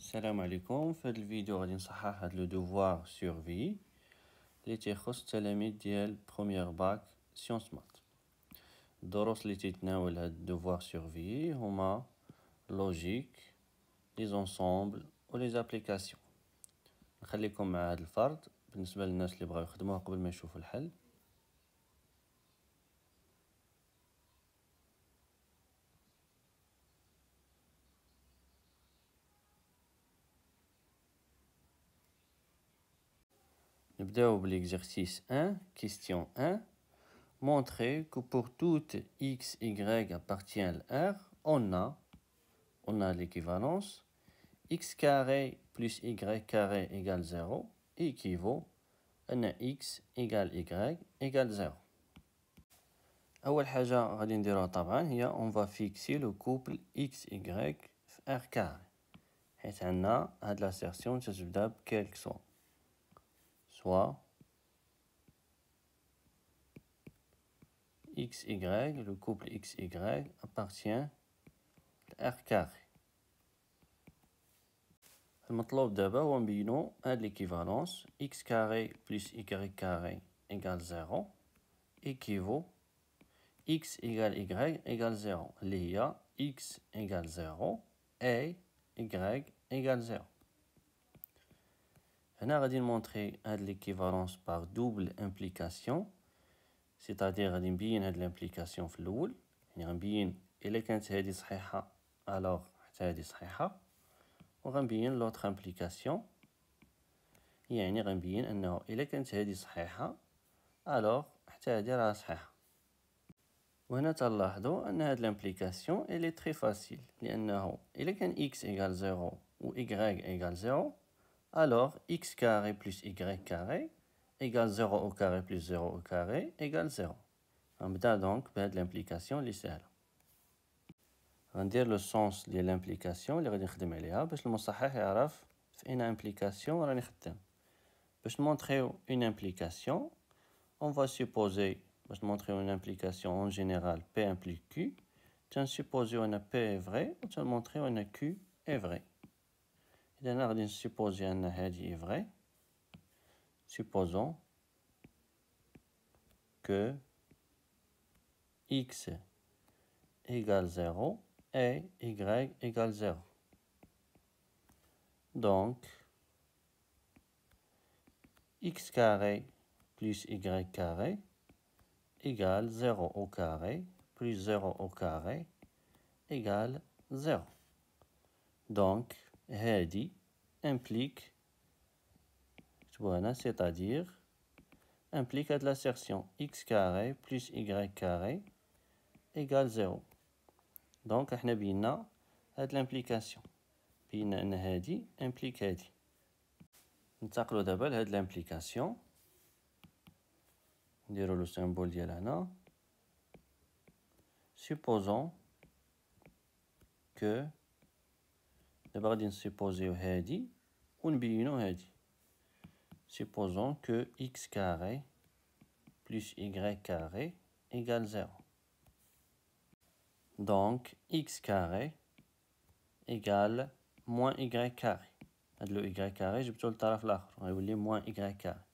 السلام عليكم. في هذا الفيديو غادي نصحح هذا لو دوفوار سيرفي اللي تيخص التلاميذ ديال بروميير باك سيونس مات. الدروس اللي تيتناول هذا الدوفوار سيرفي هما لوجيك، لي زونسومبل و لي زابليكاسيون. نخليكم مع هذا الفرد بالنسبه للناس اللي بغاو يخدموها قبل ما يشوفوا الحل. نبداو بالexercice 1, question 1. Montrer que pour toute x, y appartient à R, on a l'équivalence x carré plus y carré égale 0 équivaut à x égale y égale 0. أول حاجة غادي نديروها طبعا هي on va fixer le couple x y في R carré، حيث عندنا هاد l'assertion تتبدا بكيلك soit x y, le couple x y appartient à R carré. المطلوب دابا هو نبينو هاد l'équivalence x carré plus y carré égale 0 équivaut x égale y égale 0 اللي هي x égale 0 et y égale 0. هنا غادي نمونطري هاد l'équivalence par double implication، c'est-à-dire غادي نبين هاد l'implication في الأول، يعني غنبين إلا كانت هادي صحيحة alors حتى هادي صحيحة، وغنبين لوطخ امبليكاسيون، يعني غنبين انه الا كانت هذه صحيحه الوغ حتى هذه راه صحيحه. وهنا تلاحظوا ان هاد لامبليكاسيون الي تري فاسيل، لانه الا كان x ايغال 0 و y ايغال 0 الوغ x كاري بلس y كاري ايغال 0 او كاري بلس 0 او كاري ايغال 0. غنبدا دونك بهاد لامبليكاسيون اللي سهله. غندير لو سونس ديال لامبليكاسيون اللي غادي نخدم عليها باش المصحح يعرف في اين امبليكاسيون راني خدام. باش نمونطريو اون امبليكاسيون on va supposer باش نمونطريو اون امبليكاسيون en général P implique Q، تنسيبوزيو ان P est vrai و تنمونطريو ان Q est vrai. اذا انا غادي نسيبوزي ان هادي est vrai. supposons que x égale 0 et y égale 0. Donc x carré plus y carré égale 0 au carré plus 0 au carré égale 0. Donc هادي implique c'est-à-dire implique هاد l'assertion x carré plus y carré égale 0. Donc احنا بينا هاد l'implication، بينا ان هادي implique هادي. ننتقلو دابا لهاد l'implication، نديرو لو سيمبول ديال هنا. supposons que دابا غادي نسيبوزيو هادي ونبينو هادي. supposons que x carré plus y carré égale 0. Donc x carré égale moins y carré. هاد لو y carré جبتو للطرف الاخر غيولي moins y carré.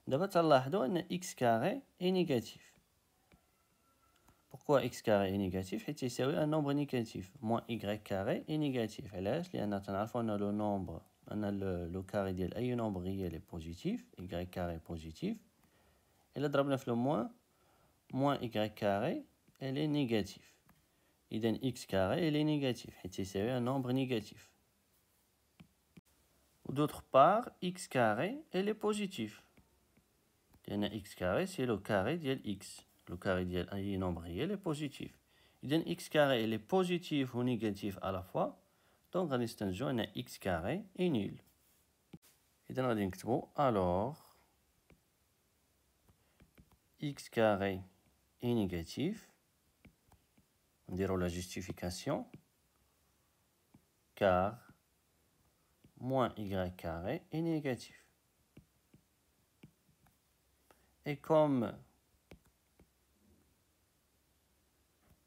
دابا تلاحظوا ان x carré est négatif. Pourquoi x carré est négatif؟ حيت يساوي un nombre négatif. moins y carré est négatif. علاش؟ لان تنعرفوا ان لو نومبر ان لو كاري ديال اي نومبر ريال بوزيتيف، y carré بوزيتيف. الا ضربنا في لو moins y carré elle est négatif. إذن x carré elle est négatif حيت يساوي un nombre négatif. D'autre part x carré elle est positif، لأن x carré c'est le carré ديال x. le carré ديال أي nombre réel est positif. إذن x carré elle est positif ou négatif à la fois، donc غادي نستنتجو أن x carré est nul. إذن غادي نكتبو alors x carré est négatif. نديرو la justification car moins y carré est négatif. Et comme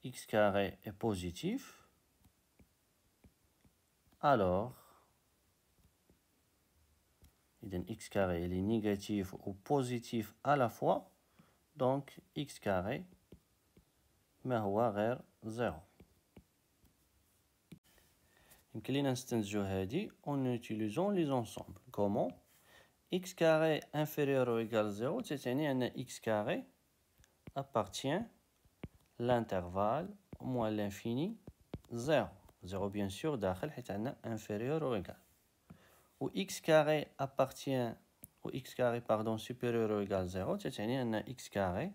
x carré est positif, alors إذن x carré il est négatif ou positif à la fois, donc x carré ما هو غير زيرو. يمكن لينا نستنتجو هادي en utilisant les ensembles. Comment? x carré inférieur ou égal 0 تعني أن x carré appartient l'intervalle moins l'infini 0. 0 bien sûr داخل حيت عندنا inférieur ou égal. Ou x carré appartient ou x carré pardon supérieur ou égal 0 تعني أن x carré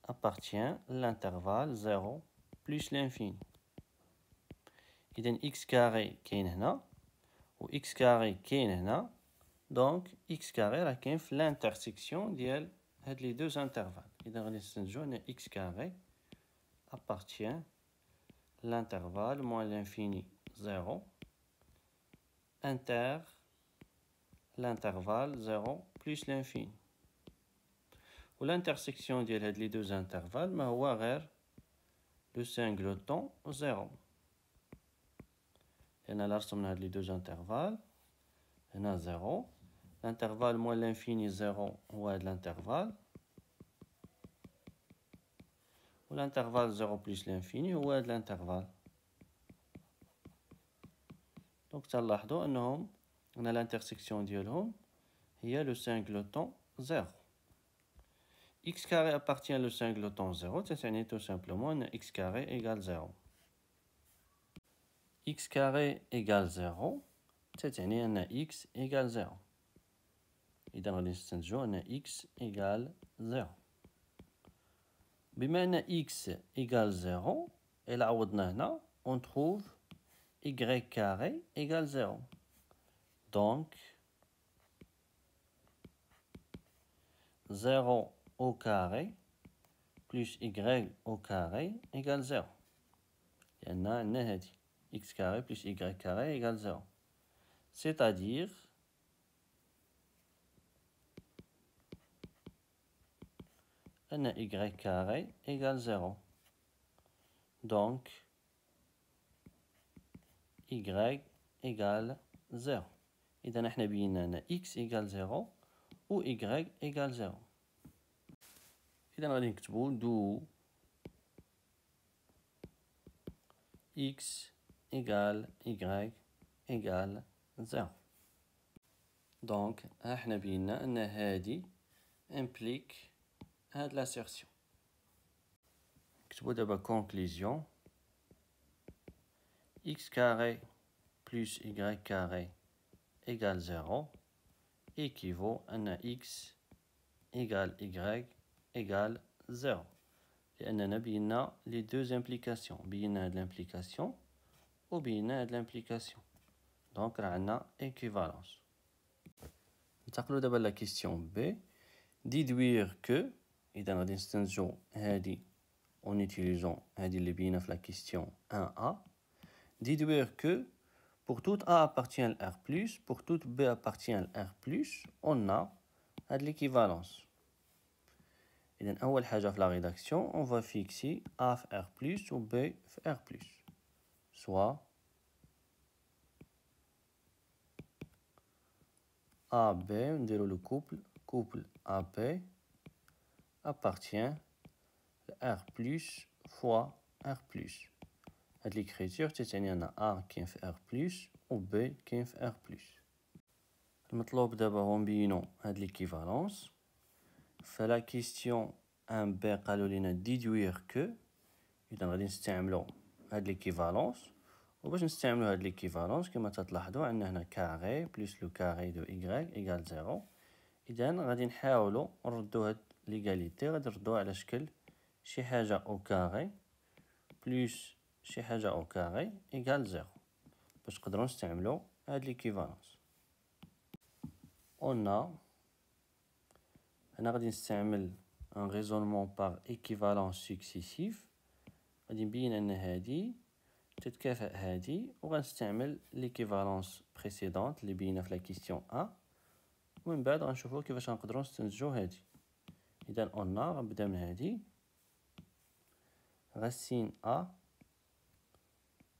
appartient l'intervalle 0 plus l'infini. إذن x carré كاين هنا و x carré كاين هنا، donc x carré راه كاين في l'intersection ديال هاد لي deux intervalles. إذا غادي نستنتجو أن x carré appartient l'intervalle moins l'infini 0 inter l'intervalle 0 plus l'infini. و l'intersection ديال هاد لي deux intervalles ما هو غير le singleton 0. لأن لا رسمنا هاد لي deux intervalles هنا 0. L'intervalle moins l'infini 0 هو هاد l'intervalle. و l'intervalle 0 plus l'infini هو هاد l'intervalle. Donc تلاحظوا أنهم هنا l'intersection ديالهم هي le singleton 0. x carré appartient le singleton 0 تعني tout simplement أن x carré égale 0. x carré égale 0 تعني أن x égale 0. إذا غادي نستنتجو أن x égale 0. بما أن x égale 0 إلا عوضنا هنا on trouve y carré égale 0. Donc 0 au carré plus y au carré égale 0. لأن عندنا هادي x carré plus y carré égale 0. C'est-à-dire أن y carré égale 0. Donc y égale 0. إذا احنا بينا أن x égale 0 و y égale 0. إذا غادي نكتبو دو x égale y égale 0. Donc احنا بينا أن هادي implique هاد l'assertion. نكتبو دابا conclusion x carré plus y carré égale 0 équivaut à x égale y égale 0. لأننا بينا les deux implications. بينا هاد l'implication و بينا هاد l'implication. Donc راه عندنا équivalence. ننتقلو دابا لا question B. Déduire que إذا غادي نستنتجو هادي en utilisant هادي اللي بينا في la question 1A. Déduire que pour toute A appartient à R+, pour toute B appartient à R+, on a l'équivalence. إذن أول حاجة في la rédaction, on va fixer A في R+, ou B في R+. Soit AB, نديرو le couple AB appartient à R+, fois R+. هاد l'écriture تعني أن A كاين في R+, و B كاين في R+. المطلوب دابا هو نبينو هاد l'équivalence. فلا كيستيون 1B قالوا لينا déduire que. إذا غادي نستعملو هاد l'équivalence. وباش نستعملو هاد l'équivalence كما تلاحظوا عندنا هنا كاري بلس لو كاري دو y إيكال 0. إذا غادي نحاولو نردو هاد ليغاليتي، غادي نردوها على شكل شي حاجة أو كاري بلس شي حاجة أو كاري إيكال 0 باش نقدرو نستعملو هاد l'équivalence. On a هنا غادي نستعمل un raisonnement par équivalence successive. غادي نبين أن هادي تتكافئ هادي وغنستعمل l'équivalence précédente اللي بينا في la question A، ومن بعد غنشوفو كيفاش غنقدرو نستنتجو هادي. إذا on a غنبدا من هادي racine A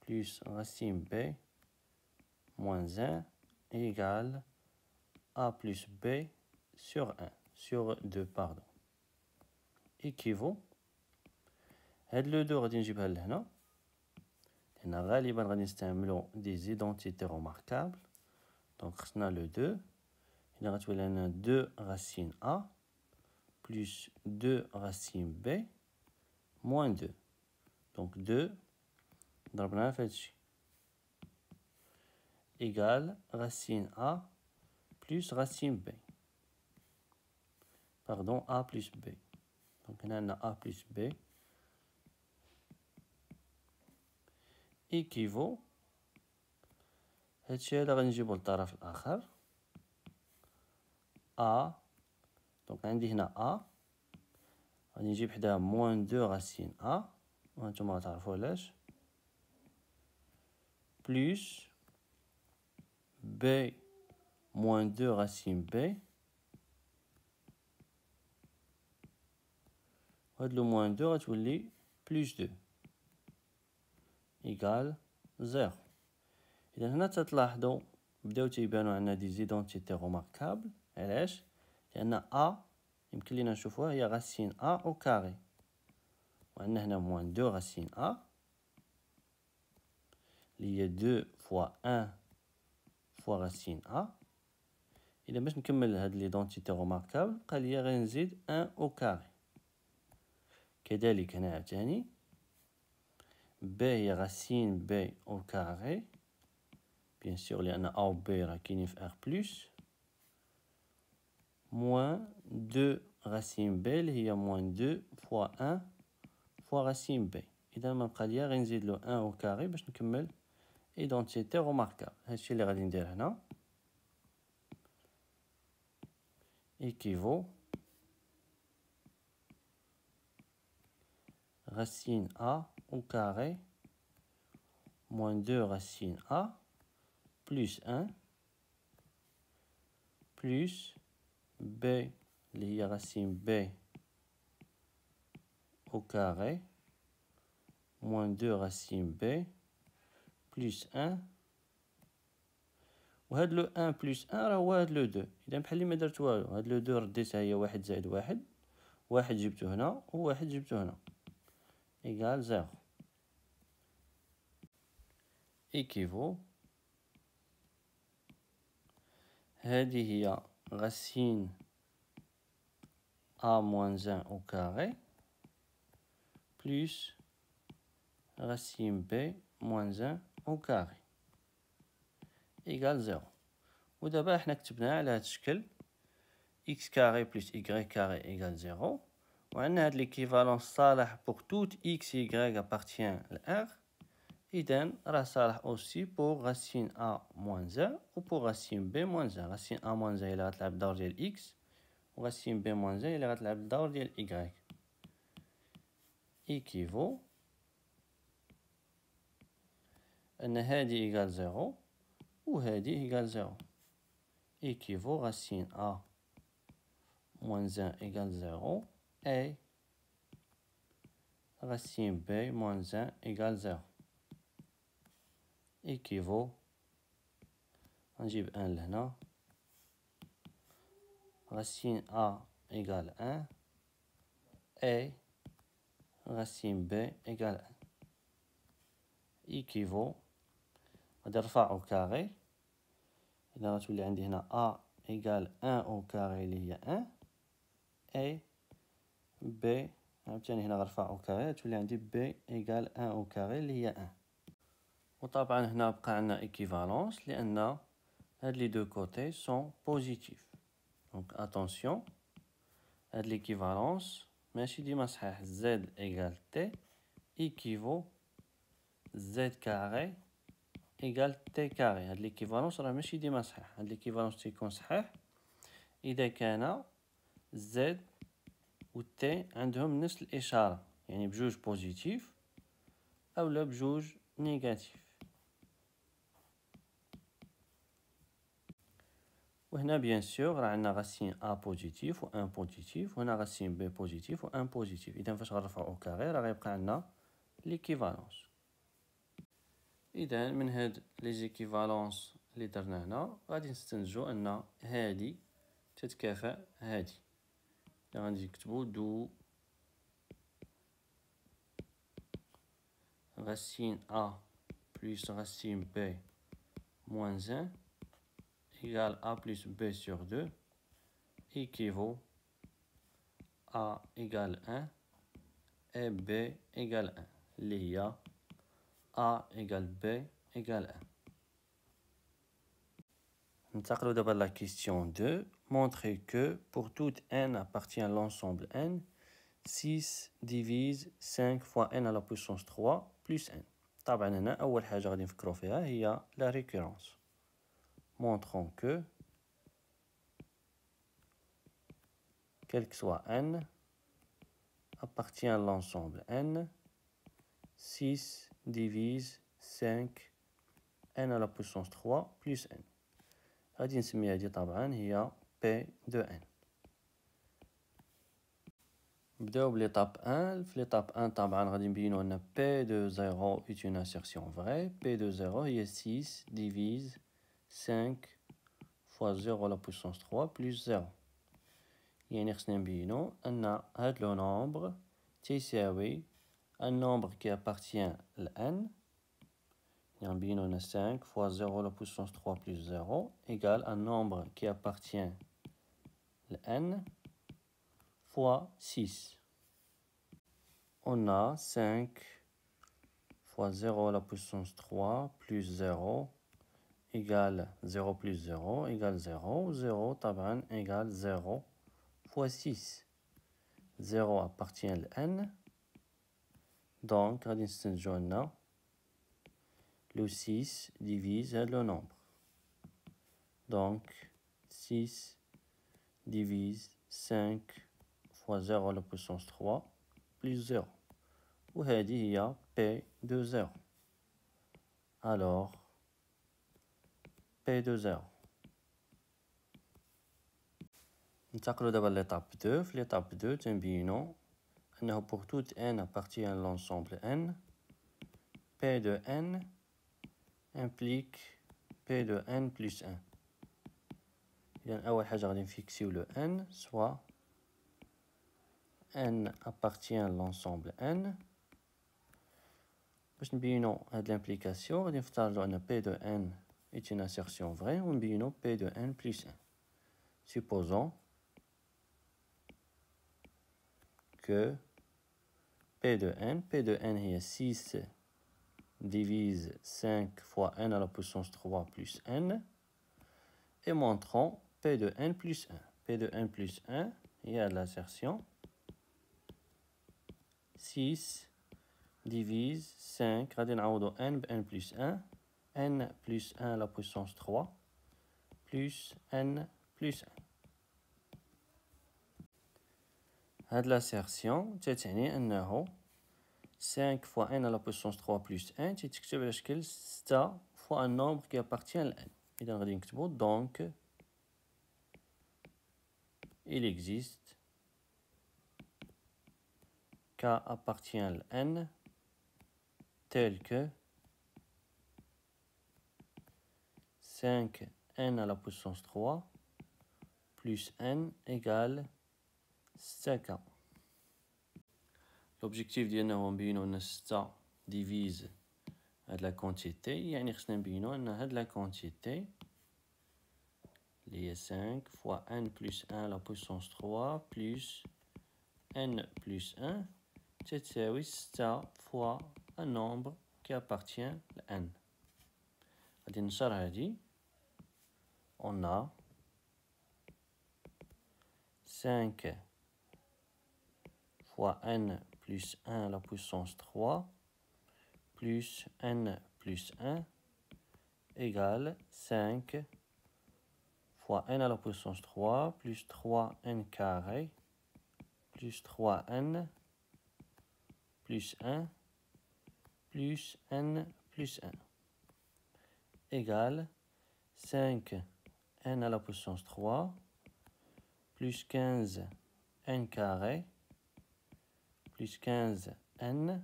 plus racine B moins 1 égale A plus B sur 1, sur 2, pardon. Équivaut. هاد لو 2 غادي نجيبها لهنا. لأن غالبا غادي نستعملو دي زيدونتيتي روماركابل. دونك خصنا لو 2. هنا غتولي لنا 2 racine A plus 2 racine B moins 2. Donc 2 ضربناها في هادشي égal racine A plus racine B. Pardon, A plus B. Donc هنا عندنا A plus B équivaut. هادشي هذا غادي نجيبو للطرف الآخر A. دونك عندي هنا A غادي نجيب حداها موان 2 راسين A وهانتوما غتعرفو علاش بلوس B موان 2 راسين B. وهاد لو موان 2 غتولي بلوس 2 إيكال 0. إذا هنا تتلاحظوا بداو تيبانو عندنا دي زيدونتيتي روماركابل. علاش؟ لأن A يمكن لينا نشوفوها هي راسين A أو كاري، وعندنا هنا موان 2 راسين A اللي هي 2 فوا 1 فوا راسين A. إذا باش نكمل هاد ليدونتيتي روماركابل بقى ليا غير نزيد 1 أو كاري. كذلك هنا عاوتاني B هي راسين B أو كاري بيان سور لأن A و B راه كاينين في R بلس موان 2 racine B اللي هي موان 2 فوا 1 فوا racine B. إذا ما بقى ليا غير نزيد له 1 أو كاري باش نكمل إيدونتيتي روماركابل. هادشي اللي غادي ندير هنا équivaut racine A au carré moins 2 racine A plus 1 plus B اللي هي racine B au carré moins 2 racine B plus 1. وهاد لو 1 بلس 1 راه هو هاد لو 2. إذا بحال اللي ما درت والو. هاد لو 2 رديتها هي 1 زائد 1، واحد جبتو هنا وواحد جبتو هنا إيكال 0. équivaut. هذه هي racine A moins 1 au carré plus racine B moins 1 au carré égal 0. ودابا حنا كتبناها على هذا الشكل x carré plus y carré égale 0. وعندنا هاد l'équivalence صالح pour toute x y appartient à R. إذن راه صالح aussi pour racine A moins 1 و pour racine B moins 1. racine A moins 1 هي اللي غتلعب الدور ديال x و racine B moins 1 هي اللي غتلعب الدور ديال y. équivaut أن هادي إيكال 0 و هادي إيكال 0. équivaut racine A moins 1 égale 0 et racine B moins 1 égale 0. équivaut نجيب 1 لهنا racine A égale 1 et racine B égale 1. équivaut غادي نرفع au carré. إذا غتولي عندي هنا A égale 1 au carré اللي هي 1 et B عاوتاني هنا غنرفع au carré غتولي عندي B égale 1 au carré اللي هي 1. وطبعا هنا بقى عندنا équivalence لأن هاد لي دو كوتي سون بوزيتيف. دونك اتونسيون هاد l'équivalence ماشي ديما صحيح. Z égale T équivaut Z carré égale T carré. هاد l'équivalence راه ماشي ديما صحيح. هاد l'équivalence تيكون صحيح إذا كان Z و T عندهم نفس الإشارة، يعني بجوج بوزيتيف أولا بجوج نيجاتيف. وهنا بيان سور راه عندنا راسين A بوزيتيف و 1 بوزيتيف، وهنا راسين B بوزيتيف و 1 بوزيتيف. إذا فاش غنرفعو أو كاري راه غيبقى عندنا ليكيفالونس. إذا من هاد لي زيكيفالونس اللي درنا هنا غادي نستنتجو أن هادي تتكافأ هادي. غادي نكتبو دو racine A plus racine B moins 1 égale A plus B sur 2 équivaut A égale 1 et B égale 1. اللي هي A égale B égale 1. ننتقلوا دابا la question 2. Montrez que pour toute n appartient à l'ensemble n, 6 divise 5 fois n à la puissance 3 plus n. طبعا هنا أول حاجة غادي نفكروا فيها هي la récurrence. Montrons que quel que soit n appartient à l'ensemble n, 6 divise 5 n à la puissance 3 plus n. غادي نسميها هادي طبعا هي P de n. نبداو بليطاب 1. في ليطاب 1 طبعا غادي نبينو أن P de 0 est une assertion vraie. P de 0 هي 6 divise 5 fois 0 à la puissance 3 plus 0. يعني خصنا نبينو أن هاد لو نومبر تيساوي un nombre qui appartient à n. يعني نبينو أن 5 fois 0 à la puissance 3 plus 0 égale un nombre qui appartient à n fois 6. On a 5 fois 0 à la puissance 3 plus 0 égale 0 plus 0 égale 0. 0 طبعا égale 0 fois 6. 0 appartient à n. Donc, غادي نستنتجو أن le 6 divise le nombre. Donc, 6 divise 5 fois 0 à la puissance 3 plus 0. وهذه هي P de 0. Alors, P de 0. ننتقلوا دابا لl'étape 2. في l'étape 2 تنبينو أنه pour toute n appartient à l'ensemble n, P de n implique P de n plus 1. إذن أول حاجة غادي نفيكسيو لو n, soit n appartient à l'ensemble n. باش نبينو هاد l'implication غادي نفترضو أن P de n est une assertion vraie ونبينو P de n plus 1. Supposons que P de n هي 6 divise 5 fois n à la puissance 3 plus n et montrons P de n plus 1. P de n plus 1 هي l'assertion 6 divise 5 غادي نعوضو n ب n plus 1 n plus 1 à la puissance 3 plus n plus 1. هاد l'assertion تتعني أنه 5 fois n à la puissance 3 plus 1 تتكتب على شكل 6 fois un nombre qui appartient à n. إذا غادي نكتبو donc il existe K appartient à n tel que 5n à la puissance 3 plus n égale 6k. L'objectif ديالنا هو نبينو أن 6 divise هاد لا كونتيتي، يعني خصنا نبينو أن هاد لا كونتيتي اللي هي 5 fois n plus 1 à la puissance 3 plus n plus 1 تتساوي 6 fois un nombre qui appartient à n. غادي نشر هادي. On a 5 fois n plus 1 à la puissance 3 plus n plus 1 égale 5 fois n à la puissance 3 plus 3n carré plus 3n plus 1 plus n plus 1 égale 5n à la puissance 3 plus 15n carré plus 15n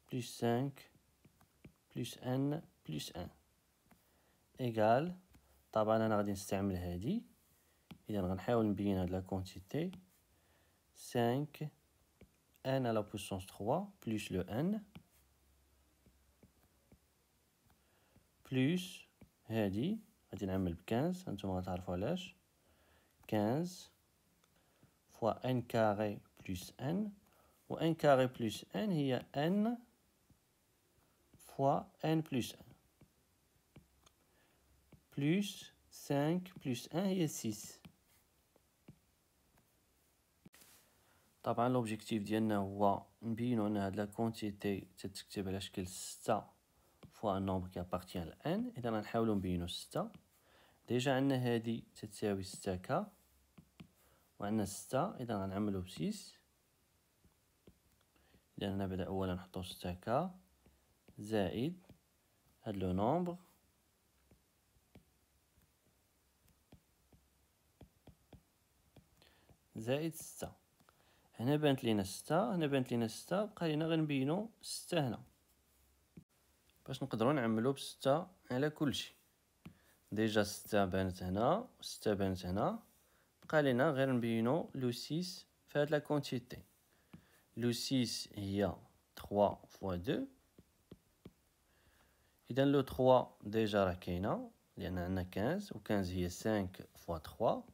plus 5 plus n plus 1. إيكال، طبعا أنا غادي نستعمل هادي، إذا غنحاول نبين هاد لا كونتيتي 5 n à la puissance 3 plus le n plus هادي غادي نعمل ب15، هانتوما غتعرفو علاش 15 fois n carré plus n، و n carré plus n هي n fois n plus 1 plus 5 plus 1 هي 6. طبعا لوبجيكتيف ديالنا هو نبينو ان هاد لا كونتيتي تتكتب على شكل 6 فوا ان نومبر كي ابارتيان ل n. اذا غنحاولو نبينو 6. ديجا عندنا هادي تتساوي 6 ك، وعندنا 6، اذا غنعملو ب 6. اذا نبدا اولا نحطو 6 ك زائد هاد لو نومبر زائد 6. هنا بانت لينا 6، هنا بانت لينا 6، بقى لينا غير نبينو 6 هنا باش نقدروا نعملو ب 6 على كلشي. ديجا 6 بانت هنا و 6 بانت هنا، بقى لينا غير نبينو لو 6 في هاد لا كونتيتي. لو 6 هي 3 فوا 2، اذا لو 3 ديجا راه كاينه لان عندنا 15، و 15 هي 5 فوا 3.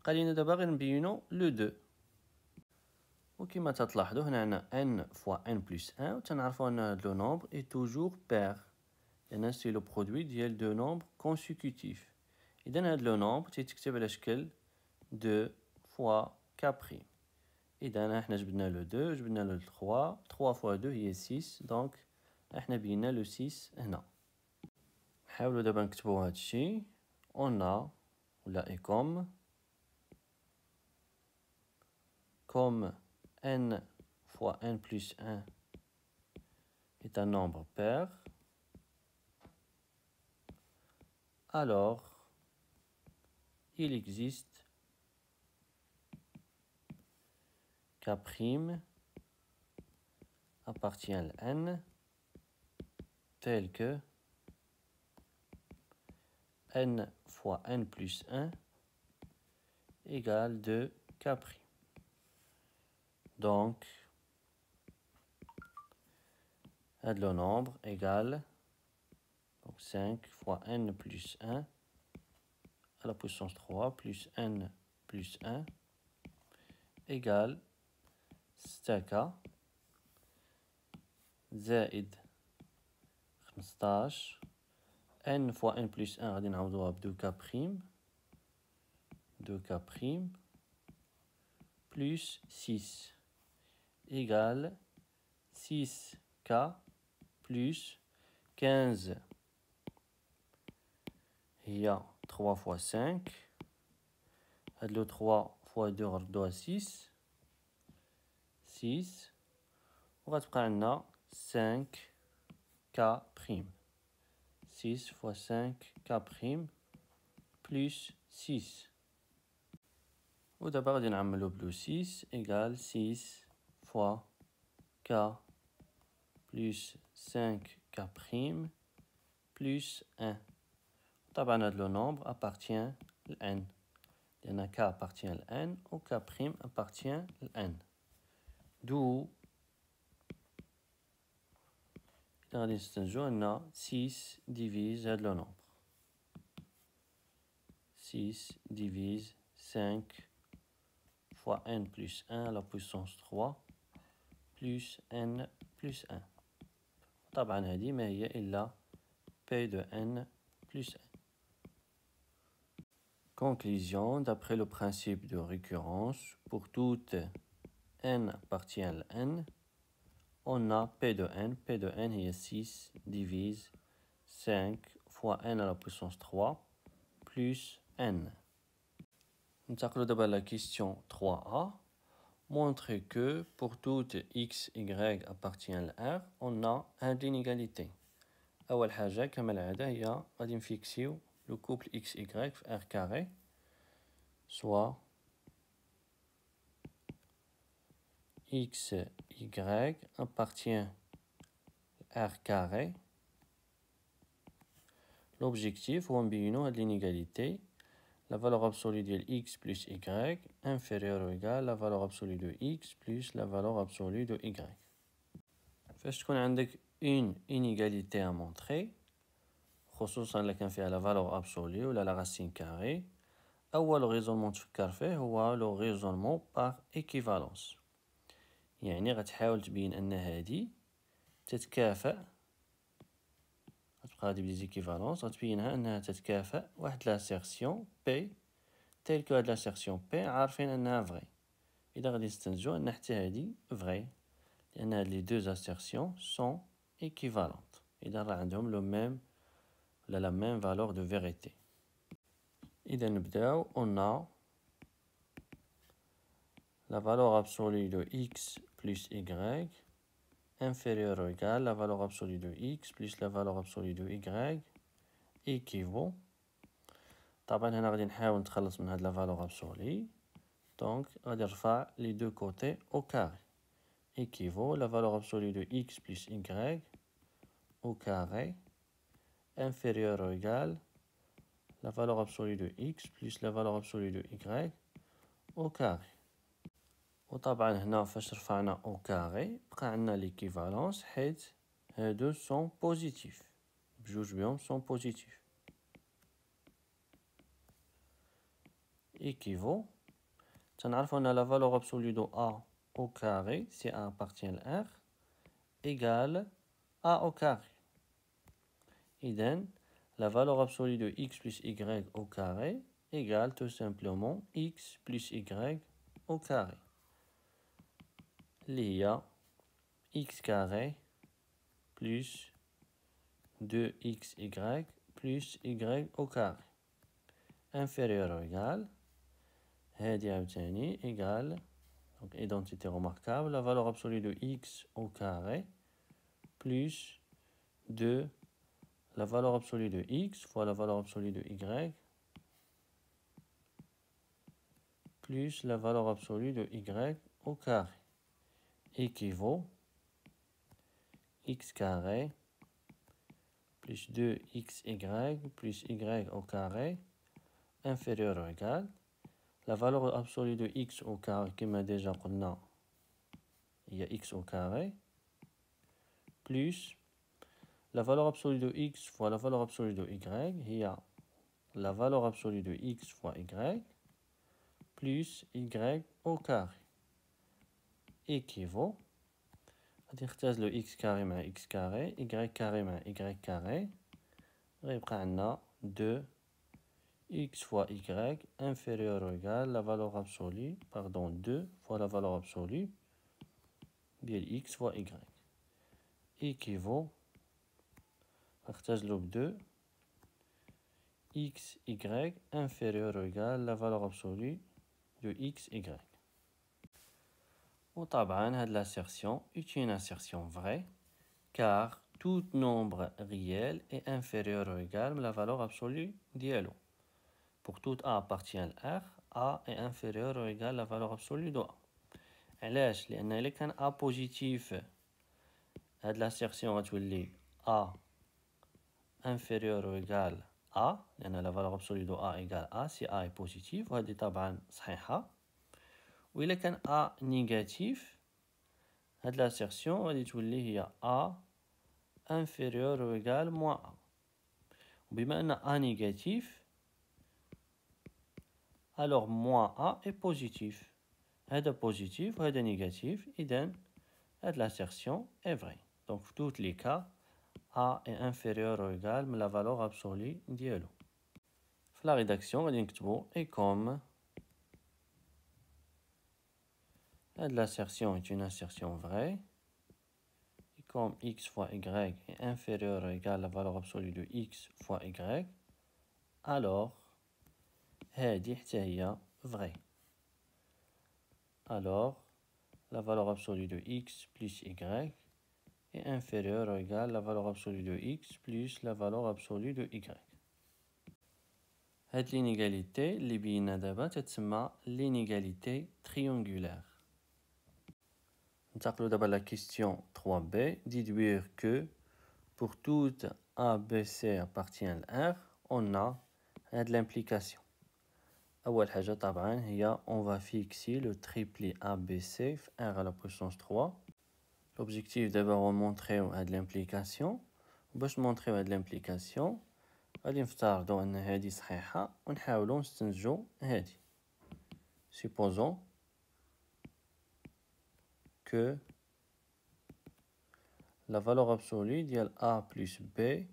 بقى لينا دابا غير نبينو لو 2، وكما تلاحظوا هنا عندنا n فوا n بلس 1، و تنعرفوا ان هاد لو نومبر اي توجور بير لان سي لو برودوي ديال دو نومبر كونسيكوتيف. اذا هاد لو نومبر تيتكتب على شكل 2 فوا ك بريم. اذا حنا جبدنا لو 2، جبدنا لو 3، 3 فوا 2 هي 6، دونك احنا بينا لو 6 هنا. نحاولوا دابا نكتبوا هادشي. اون ولا اي كوم n fois n plus 1 est un nombre pair, alors il existe k' appartient à n tel que n fois n plus 1 égale 2k'. Donc, le nombre égale donc 5 fois n plus 1 à la puissance 3 plus n plus 1 égale 6k زائد 15. n fois n plus 1 غادي نعوضوها ب 2k' plus 6 égale 6k plus 15 هي 3 fois 5. هاد لو 3 fois 2 غنردوها 6 وغتبقى عندنا 5k'. 6 fois 5k' plus 6. ودابا غادي نعملو بلو 6 égale 6 fois k plus 5k' plus 1. طبعا هاد لو نومبر appartient ل n لأن k appartient ل n و k' appartient ل n. دو غادي نستنتجو أن 6 divise هاد لو نومبر. 6 divise 5 fois n plus 1 à la puissance 3 plus n plus 1. طبعا هذه ما هي إلا p de n plus 1. Conclusion, d'après le principe de récurrence, pour toute n appartient à n, on a p de n. p de n est 6 divise 5 fois n à la puissance 3 plus n. ننتقلوا دابا la question 3a. Montrer que pour toute x, y appartient à R, on a un d'inégalité. أول حاجة كما العادة هي غادي نفيكسيو لو كوبل x, y في R carré, soit x, y appartient R carré. L'objectif هو نبينو هاد l'inégalité la valeur absolue de x plus y inférieure ou égale la valeur absolue de x plus la valeur absolue de y. فاش تكون عندك une inégalité à montrer خصوصا إلا كان فيها la valeur absolue ولا la racine carrée أول raisonnement تفكر فيه هو le raisonnement par équivalence. يعني غتحاول تبين أن هادي تتكافئ غتبقى هادي بليزيكيفالونس غتبينها أنها تتكافئ واحد لاسيرسيون بي تيل كو هاد لاسيرسيون بي عارفين أنها فغي. إذا غادي نستنتجو أن حتى هادي فغي لأن هاد لي دو assertions sont équivalentes. إذا راه عندهم لو ميم ولا لا ميم فالور دو فيريتي. إذا نبداو on a la valeur absolue de x plus y inférieure ou égale la valeur absolue de x plus la valeur absolue de y équivaut. طبعا هنا غادي نحاول نتخلص من هاد la valeur absolue donc غادي نرفع les deux côtés au carré équivaut la valeur absolue de x plus y au carré inférieure ou égale la valeur absolue de x plus la valeur absolue de y au carré. وطبعا هنا فاش رفعنا au carré بقى عندنا l'équivalence حيت هادو sont positifs بجوج بهم sont positifs. équivaut تنعرفو أن la valeur absolue de a au carré si a appartient à R égale a au carré. إذن la valeur absolue de x plus y au carré égale tout simplement x plus y au carré. اللي هي x carré plus 2xy plus y au carré inférieur ou égal هادي عاوتاني égal donc identité remarquable la valeur absolue de x au carré plus 2 la valeur absolue de x fois la valeur absolue de y plus la valeur absolue de y au carré équivaut x carré plus 2xy plus y au carré inférieur ou égal la valeur absolue de x au carré كما déjà قلنا هي x au carré plus la valeur absolue de x fois la valeur absolue de y هي la valeur absolue de x fois y plus y au carré équivaut غادي نختزلو x carré مع x carré y carré مع y carré غيبقى عندنا 2 x fois y inférieur ou égal la valeur absolue 2 fois la valeur absolue ديال x fois y équivaut نختزلو ب 2 x y inférieur ou égal la valeur absolue de x y. وطبعا هاد l'assertion est une assertion vraie car tout nombre réel est inférieur ou égal à la valeur absolue ديالو. Pour tout a appartient à R, A est inférieur ou égal à la valeur absolue de A. علاش؟ لأن إلا كان A positif هاد l'assertion غتولي A inférieur ou égal A لأن la valeur absolue de A égale A si A est positif وهذه طبعا صحيحة. وإلا كان A négatif هاد l'assertion غادي تولي هي A inférieur ou égal moins A. وبما أن A négatif alors moins A est positif. هذا positif وهذا négatif إذن هاد l'assertion est vraie. Donc في tous les cas A est inférieur ou égal à la valeur absolue ديالو. في la rédaction غادي نكتبو et comme هاد l'assertion est une assertion vraie et comme x fois y est inférieur ou égal à la valeur absolue de x fois y alors هادي حتى هي vraie. Alors la valeur absolue de x plus y est inférieure ou égale à la valeur absolue de x plus la valeur absolue de y. هاد l'inégalité اللي بينا دابا تتسمى l'inégalité triangulaire. ننتقلوا دابا la question 3b déduire que pour toute A, B, C appartient à R, on a l'implication. أول حاجة طبعا هي on va fixer le triplet ABC في R à la puissance 3. L'objectif d'abord on montrer l'implication. باش نمونطريو هاد l'implication غادي نفترضوا أن هادي صحيحة ونحاولوا نستنتجوا هادي. Supposons que la valeur absolue ديال A plus B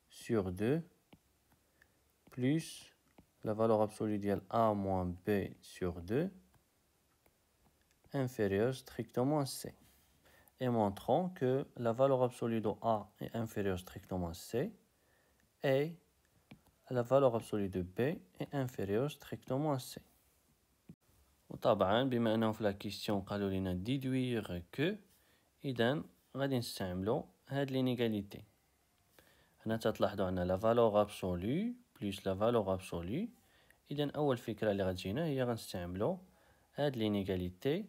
sur 2 plus la valeur absolue ديال A moins B sur 2 inférieure strictement à C. Et montrons que la valeur absolue de A est inférieure strictement à C et la valeur absolue de B est inférieure strictement à C. وطبعا بما أنه في la question قالوا لنا déduire que إذن غادي نستعملو هاد l'inégalité. هنا تلاحظوا أن la valeur absolue plus la valeur absolue. إذن أول فكرة اللي غتجينا هي غنستعملو هاد l'inégalité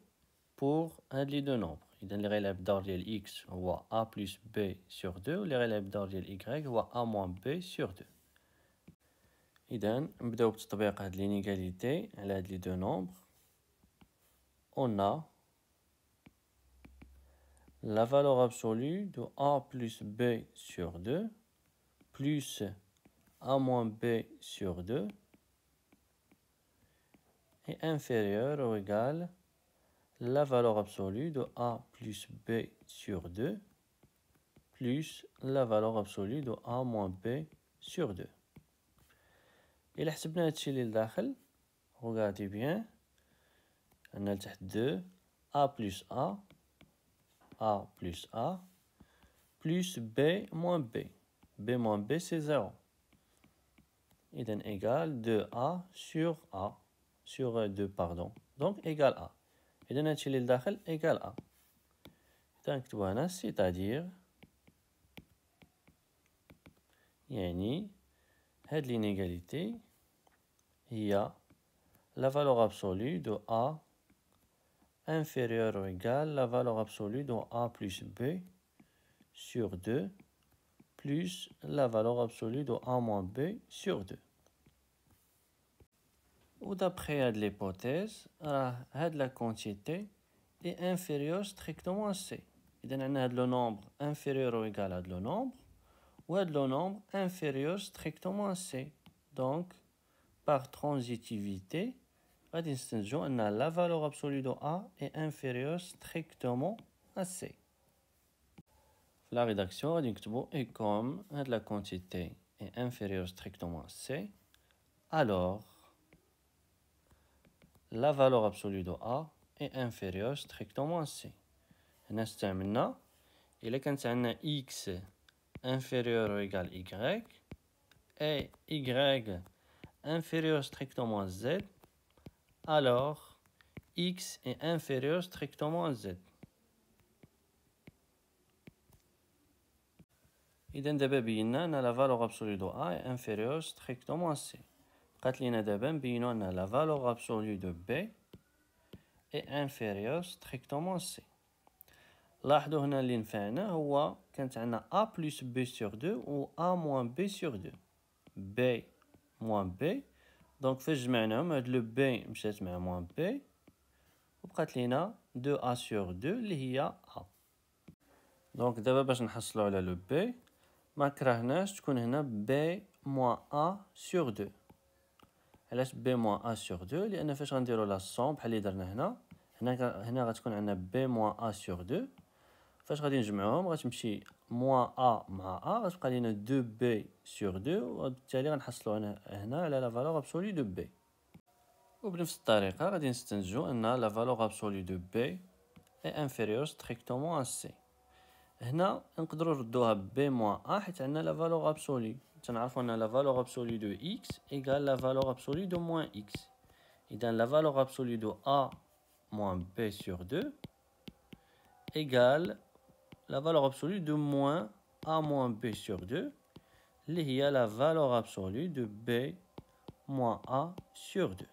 pour هاد لي دو نومبر. إذن اللي غيلعب الدور ديال x هو a plus b sur 2 واللي غيلعب الدور ديال y هو a moins b sur 2. إذن نبداو بتطبيق هاد l'inégalité على هاد لي دو نومبر. On a la valeur absolue de a plus b sur 2 plus a moins b sur 2 est inférieure ou égale la valeur absolue de a plus b sur 2 plus la valeur absolue de a moins b sur 2. إلا حسبنا هادشي اللي لداخل regardez bien عندنا لتحت 2 a plus a plus a plus b moins b. b moins b c'est 0. إذن égal 2a sur a sur 2 pardon. Donc égal a. إذن هادشي اللي لداخل égal a. إذا نكتبو هنا c'est-à-dire يعني هاد l'inégalité هي la valeur absolue de a inférieure ou égale la valeur absolue de a plus b sur 2 plus la valeur absolue de a moins b sur 2. Ou d'après l'hypothèse, la quantité est inférieure strictement à C. إذن عندنا هاد le nombre inférieur ou égal à le nombre ou le nombre inférieur strictement à C. Donc, par transitivité, غادي نستنتجو أن la valeur absolue de A est inférieure strictement à C. La rédaction غادي نكتبو et comme la quantité est inférieure strictement à C, alors la valeur absolue de A est inférieure strictement à C. هنا استعملنا إلا كانت عندنا x inférieur ou égal y et y inférieur strictement à z, alors x est inférieur strictement à z. إذن دابا بينا أن la valeur absolue de A est inférieure strictement à C. قالت لينا دابا نبينو أن la valeur absolue de B est inférieure strictement à C. لاحظوا هنا اللي نفعنا هو كانت عندنا A plus B sur 2 و A moins B sur 2. B moins B. دونك فاش جمعناهم هاد لو B مشات مع moins B وبقات لينا 2A sur 2 اللي هي A. دونك دابا باش نحصلو على لو B ما كرهناش تكون هنا B moins A sur 2. علاش B moins A sur 2 لأن فاش غنديرو لا صون بحال اللي درنا هنا غتكون عندنا B moins A sur 2. فاش غادي نجمعوهم غتمشي moins A مع A غتبقى لينا 2B sur 2 وبالتالي غنحصلو هنا على la valeur absolue de B. وبنفس الطريقة غادي نستنتجو أن la valeur absolue de B est inférieure strictement à C. هنا نقدروا نردوها B moins A حيت عندنا la valeur absolue. تنعرفوا أن la valeur absolue de x égale la valeur absolue de moins x. إذن la valeur absolue de A moins B sur 2 égale la valeur absolue de moins A moins B sur 2 اللي هي la valeur absolue de B moins A sur 2.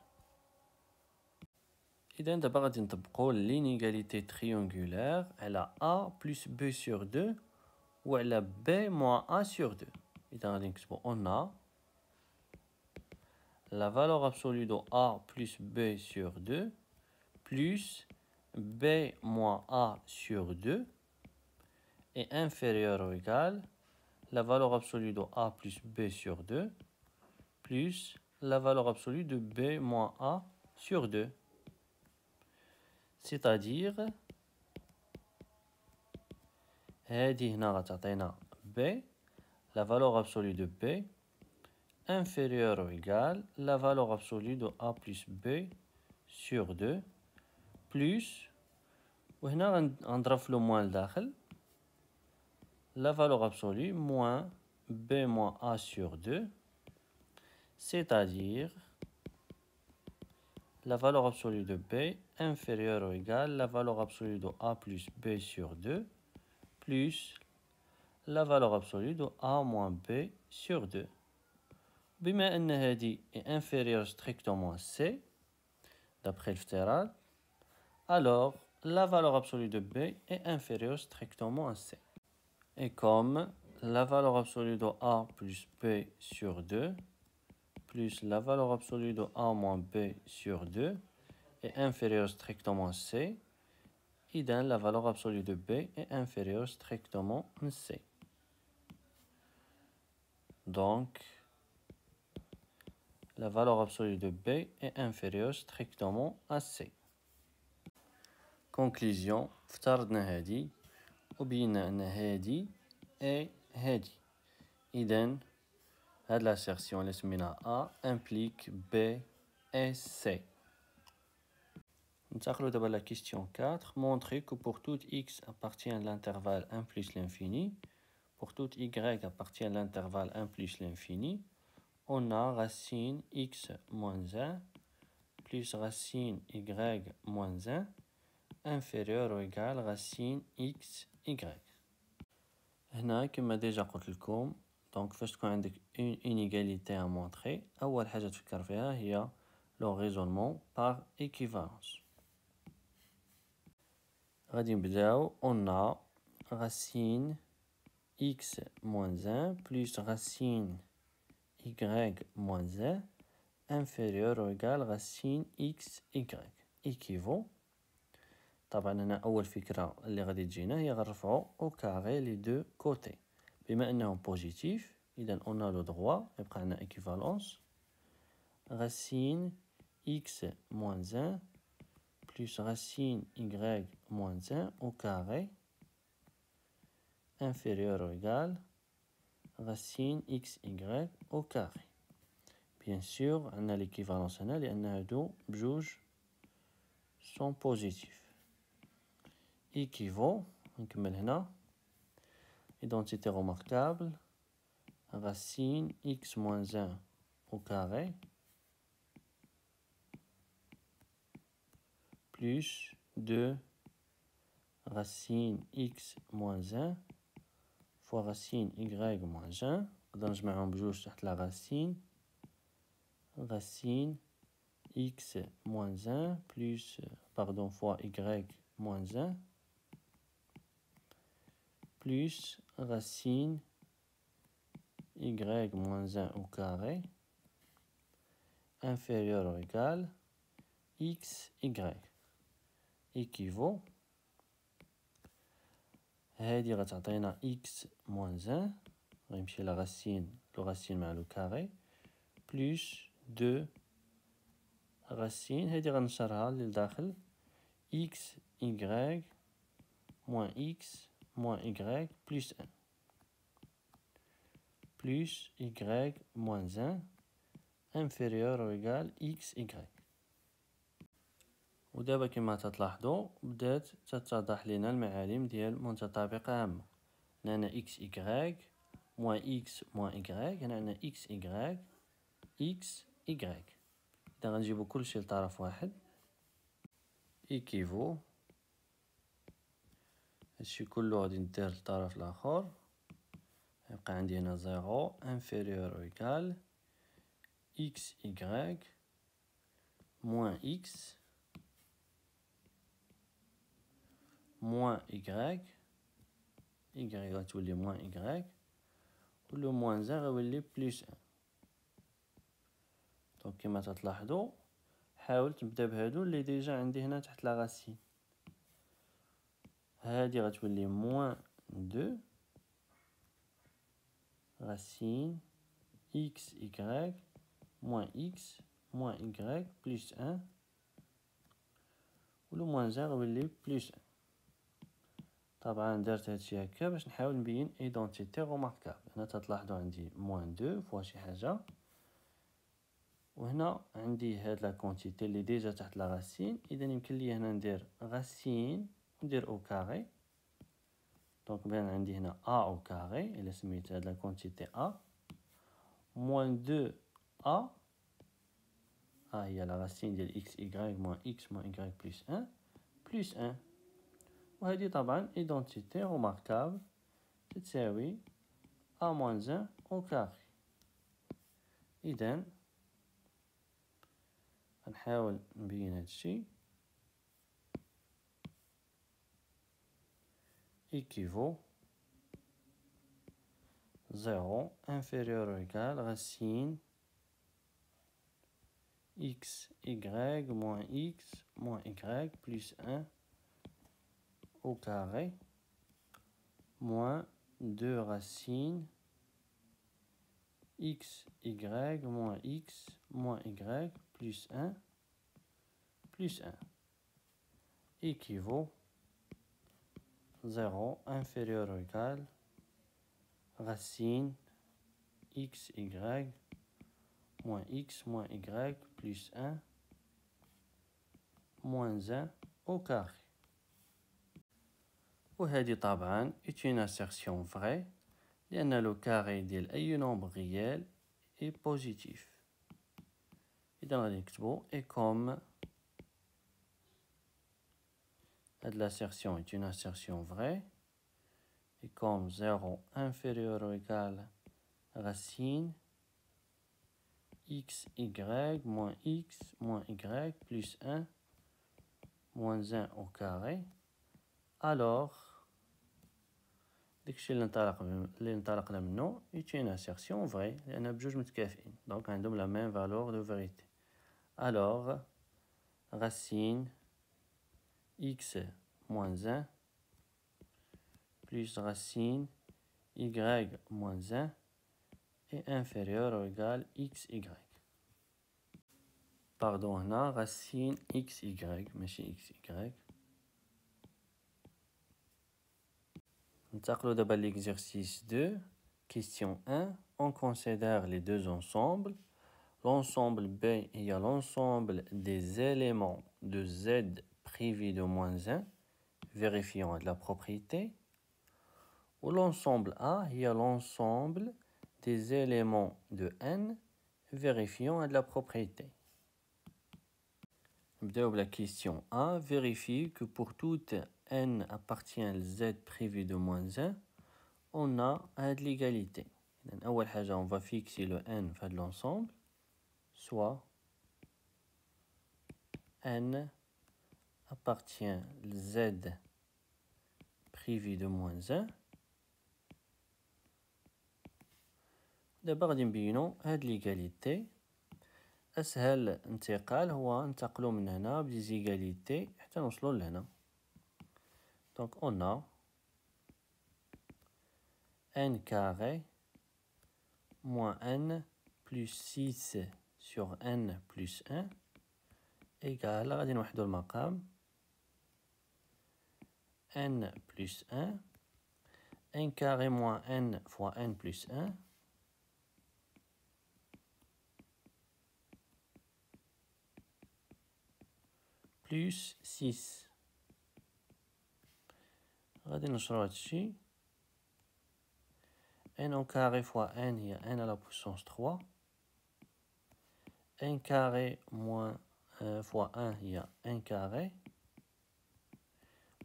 إذن دابا غادي نطبقو l'inégalité triangulaire على A plus B sur 2 ou على b moins a sur 2. إذا غادي نكتبو on a la valeur absolue de a plus b sur 2 plus b moins a sur 2 est inférieur ou égal la valeur absolue de a plus b sur 2 plus la valeur absolue de b moins a sur 2. C'est-à-dire هذه هنا غتعطينا b, la valeur absolue de b inférieure ou égale la valeur absolue de a plus b sur 2 plus وهنا غنضرب في لو موان لداخل la valeur absolue moins b moins a sur 2 c'est-à-dire la valeur absolue de b inférieure ou égale la valeur absolue de a plus b sur 2 plus la valeur absolue de a moins b sur 2. بما أن هذه est inférieure strictement à c, d'après الافتراض, alors la valeur absolue de b est inférieure strictement à c. Et comme la valeur absolue de a plus b sur 2 plus la valeur absolue de a moins b sur 2 est inférieure strictement à c, إذن la valeur absolue de b est inférieure strictement à c. Donc, la valeur absolue de b est inférieure strictement à c. Conclusion, افترضنا هذه وبينا أن هذه et هذه. إذن هذه l'assertion اللي سميناها A implique B et C. ننتقلوا دابا la question 4. Montrer que pour tout x appartient à l'intervalle 1 plus l'infini, pour tout y appartient à l'intervalle 1 plus l'infini, on a racine x moins 1 plus racine y moins 1 inférieur ou égal racine x y. هنا كما ديجا قلت لكم دونك فاش تكون عندك une inégalité à montrer أول حاجة تفكر فيها هي le raisonnement par équivalence. غادي نبداو on a racine x moins 1 plus racine y moins 1 inférieur ou égal racine x y équivaut. طبعا هنا أول فكرة اللي غادي تجينا هي غنرفعو au carré les deux côtés. بما أنهم بوزيتيف إذا on a le droit يبقى عندنا équivalence racine x moins 1 plus racine y moins 1 au carré inférieur ou égal racine xy au carré. Bien sûr عندنا l'équivalence هنا لأن هادو بجوج sont positifs. Équivaut, نكمل هنا identité remarquable racine x moins 1 au carré plus 2 racine x moins 1 fois racine y moins 1 نقدر نجمعهم بجوج تحت la racine x moins 1 plus pardon fois y moins 1 plus racine y moins 1 au carré inférieur ou égal x y équivaut هذه غتعطينا x moins 1 غيمشي la racine le racine مع le carré plus 2 racine هذه غنشرها للداخل x y moins x moins y plus 1 plus y moins 1 inférieur ou égal x y. ودابا كما تلاحظوا بدات تتضح لنا المعالم ديال متطابقة عامة. هنا عندنا x y moins x moins y هنا عندنا x y x y. إذا غنجيبو كلشي لطرف واحد équivaut هادشي كله غادي ندير للطرف الآخر يبقى عندي هنا 0 inférieur ou égal x y moins x moins y y غتولي موان y و لو موان 1 غيولي بلس 1. دونك كيما تلاحظوا حاولت نبدا بهادو اللي ديجا عندي هنا تحت لا راسين. هادي غتولي موان 2 racine x y moins x moins y plus 1 و لو موان 1 غيولي بلس 1. طبعا درت هادشي هكا باش نحاول نبين ايدونتيتي روماركابل. هنا تلاحظوا عندي موان 2 فوا شي حاجه، وهنا عندي هاد لا كونتيتي اللي ديجا تحت لا راسين. اذا يمكن لي هنا ندير راسين وندير او كاري. دونك بان عندي هنا ا او كاري الا سميت هاد لا كونتيتي ا موان 2 ا هي لا راسين ديال اكس اي موان اكس موان اي بلس 1 بلس 1. وهذه طبعا ايدونتيتي روماركابل تساوي ا موان 1 او كاري. اذا غنحاول نبين هادشي. équivaut 0 inférieur ou égal racine x y moins x moins y plus 1 au carré moins 2 racines x y moins x moins y plus 1 équivaut 0 inférieur ou égal racine x y moins x moins y plus 1 moins 1 au carré. وهذه طبعا est une assertion vraie لأن le carré ديال أي nombre réel est positif. إذا غادي نكتبو et comme l'assertion est une assertion vraie et comme 0 inférieur ou égal racine x y moins x moins y plus 1 moins 1 au carré, alors داكشي اللي انطلقنا منه est une assertion vraie لأن بجوج متكافئين دونك عندهم la même valeur de vérité. Alors racine x moins 1 plus racine y moins 1 est inférieur ou égal xy. Pardon, هنا racine xy ماشي xy. ننتقلوا دابا l'exercice 2. Question 1. On considère les deux ensembles. L'ensemble B est l'ensemble des éléments de Z privé de moins 1, vérifiant la propriété. Ou l'ensemble A est l'ensemble des éléments de N, vérifiant la propriété. La question 1. Vérifie que pour toute N appartient à Z privé de moins 1, on a de l'égalité. On va fixer le N de l'ensemble, soit N appartient à Z privé de moins 1. D'abord, نبينو هاد l'égalité. أسهل انتقال هو ننتقلو من هنا بليزيغاليتي حتى نوصلو لهنا. Donc on a n carré moins n plus 6 sur n plus 1 égale, غادي نوحدو المقام, n plus 1, n carré moins n fois n plus 1, plus 6. غادي نشرو هادشي. n au carré fois n هي n à la puissance 3. n carré moins fois 1 هي n carré.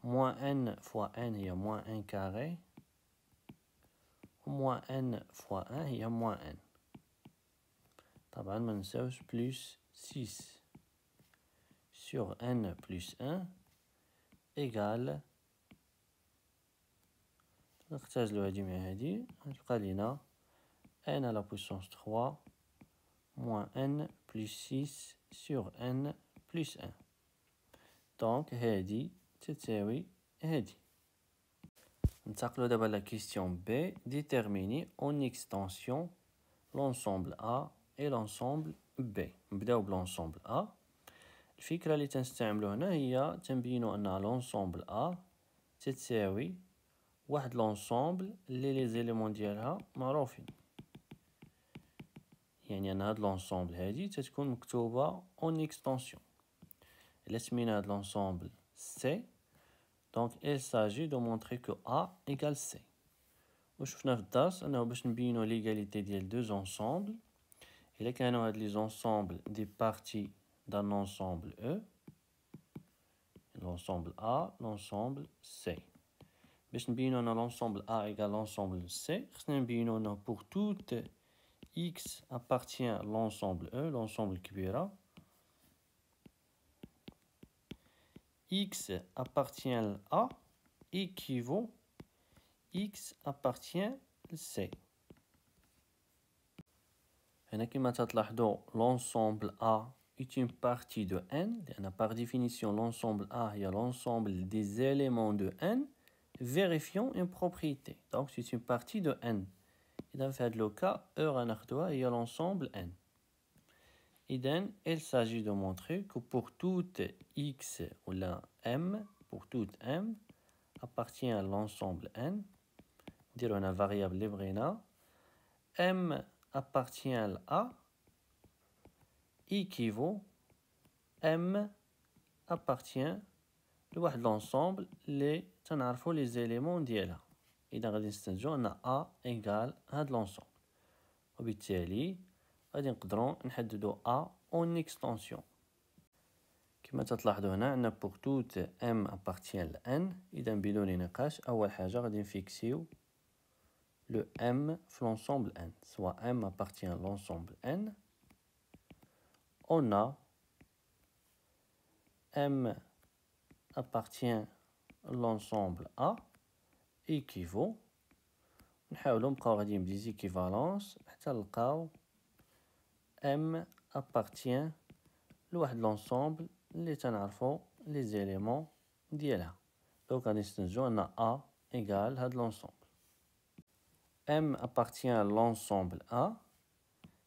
Moins n fois n هي moins n carré. Moins n fois 1 هي moins n. طبعا ما ننساوش plus 6 sur n plus 1 égale, نختزلو هادي مع هادي غتبقى لينا n à la puissance 3 moins n plus 6 sur n plus 1. دونك هادي تساوي هادي. ننتقلو دابا لا question B. Déterminer en extension l'ensemble A et l'ensemble B. نبداو بلونسومبل A. الفكرة اللي تنستعملو هنا هي تنبينو أن لونسومبل A تتساوي واحد لونسومبل اللي لي زيليمون ديالها معروفين، يعني أن هاد لونسومبل هادي تتكون مكتوبة اون اكستونسيون. إلا سمينا هاد لونسومبل سي، دونك il s'agit de montrer que A égale C. وشفنا في الدرس أنه باش نبينو ليغاليتي ديال دو زونسومبل، إلا كانو هاد لي زونسومبل دي بارتي دان لونسومبل E، l'ensemble A, l'ensemble C. باش نبينو أن l'ensemble A égale l'ensemble C، خصنا نبينو أنه pour toute X appartient à l'ensemble E، l'ensemble كبيرة، X appartient à A équivaut X appartient à C. هنا كما تلاحظوا l'ensemble A est une partie de N، لأن par définition l'ensemble A هي l'ensemble des éléments de N vérifiant une propriété. Donc c'est une partie de N. إذا في هذا le cas E غناخدوها هي l'ensemble N. إذن il s'agit de montrer que pour toute X ou la M, pour toute M appartient à l'ensemble N. نديرو هنا variable اللي بغينا. M appartient à A équivaut M appartient لواحد l'ensemble اللي تنعرفو les éléments ديالها. إذا غادي نستنتجو أن A égale هاد l'ensemble، وبالتالي غادي نقدرو نحددو A en extension. كما تلاحظوا هنا أن pour toute M appartient ل N، إذا بدون نقاش أول حاجة غادي نفيكسيو le M في l'ensemble N، soit M appartient à l'ensemble N. On a M appartient à l'ensemble A équivaut. نحاولو نبقاو غاديين بديز équivalence حتى نلقاو M appartient لواحد l'ensemble اللي تنعرفو les éléments ديالها. دونك غادي نستنتجو أن A égale هاد l'ensemble. M appartient à l'ensemble A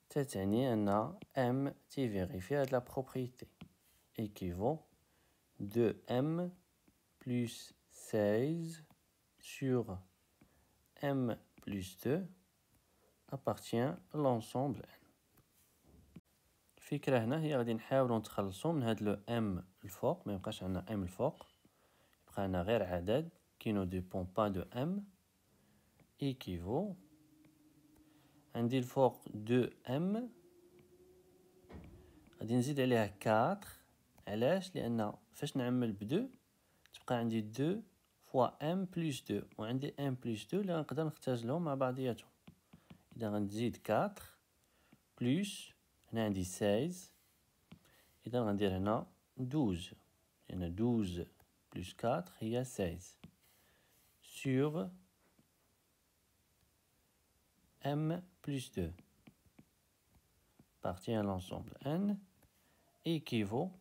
تتعني أن M تيفيريفي هاد la propriété équivaut de M plus 16 sur M plus 2 appartient à l'ensemble N. الفكرة هنا هي غادي نحاولو نتخلصو من هاد لو M الفوق، ما يبقاش عندنا M الفوق، يبقى عندنا غير عدد qui ne dépend pas de M équivaut. عندي الفوق 2M، غادي نزيد عليها 4. علاش؟ لأن فاش نعمل ب2 تبقى عندي 2 fois M plus 2، وعندي M plus 2 اللي غنقدر نختزلهم مع بعضياتهم. إذا غنزيد 4 plus هنا عندي 16، إذا غندير هنا 12، لأن 12 plus 4 هي 16 sur M plus 2 appartient à l'ensemble N équivaut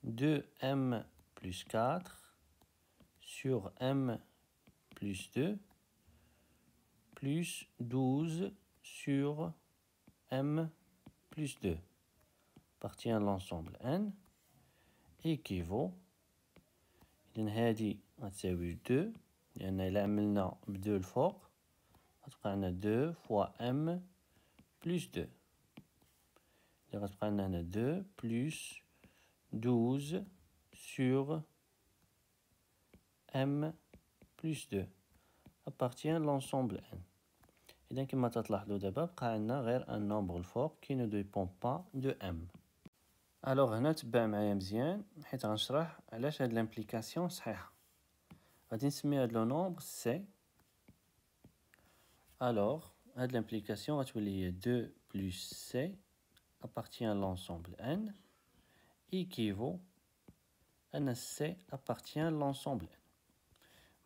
2M plus 4 sur M plus 2 plus 12 sur M plus 2 appartient à l'ensemble N équivaut. إذن هادي غتساوي 2، لأن إلا عملنا ب2 الفوق غتبقى عندنا 2 fois M plus 2، إذا غتبقى عندنا هنا 2 plus 12 sur M plus 2 appartient à l'ensemble N. إذا كما تلاحظوا دابا بقى عندنا غير ان نومبر الفوق qui ne dépend pas de M. الوغ هنا تبع معايا مزيان حيت غنشرح علاش هاد لامبليكاسيون صحيحة. غادي نسمي هاد لو نومبر سي. الوغ هاد لامبليكاسيون غتولي هي 2 plus C appartient à l'ensemble N équivaut أن C appartient à l'ensemble N.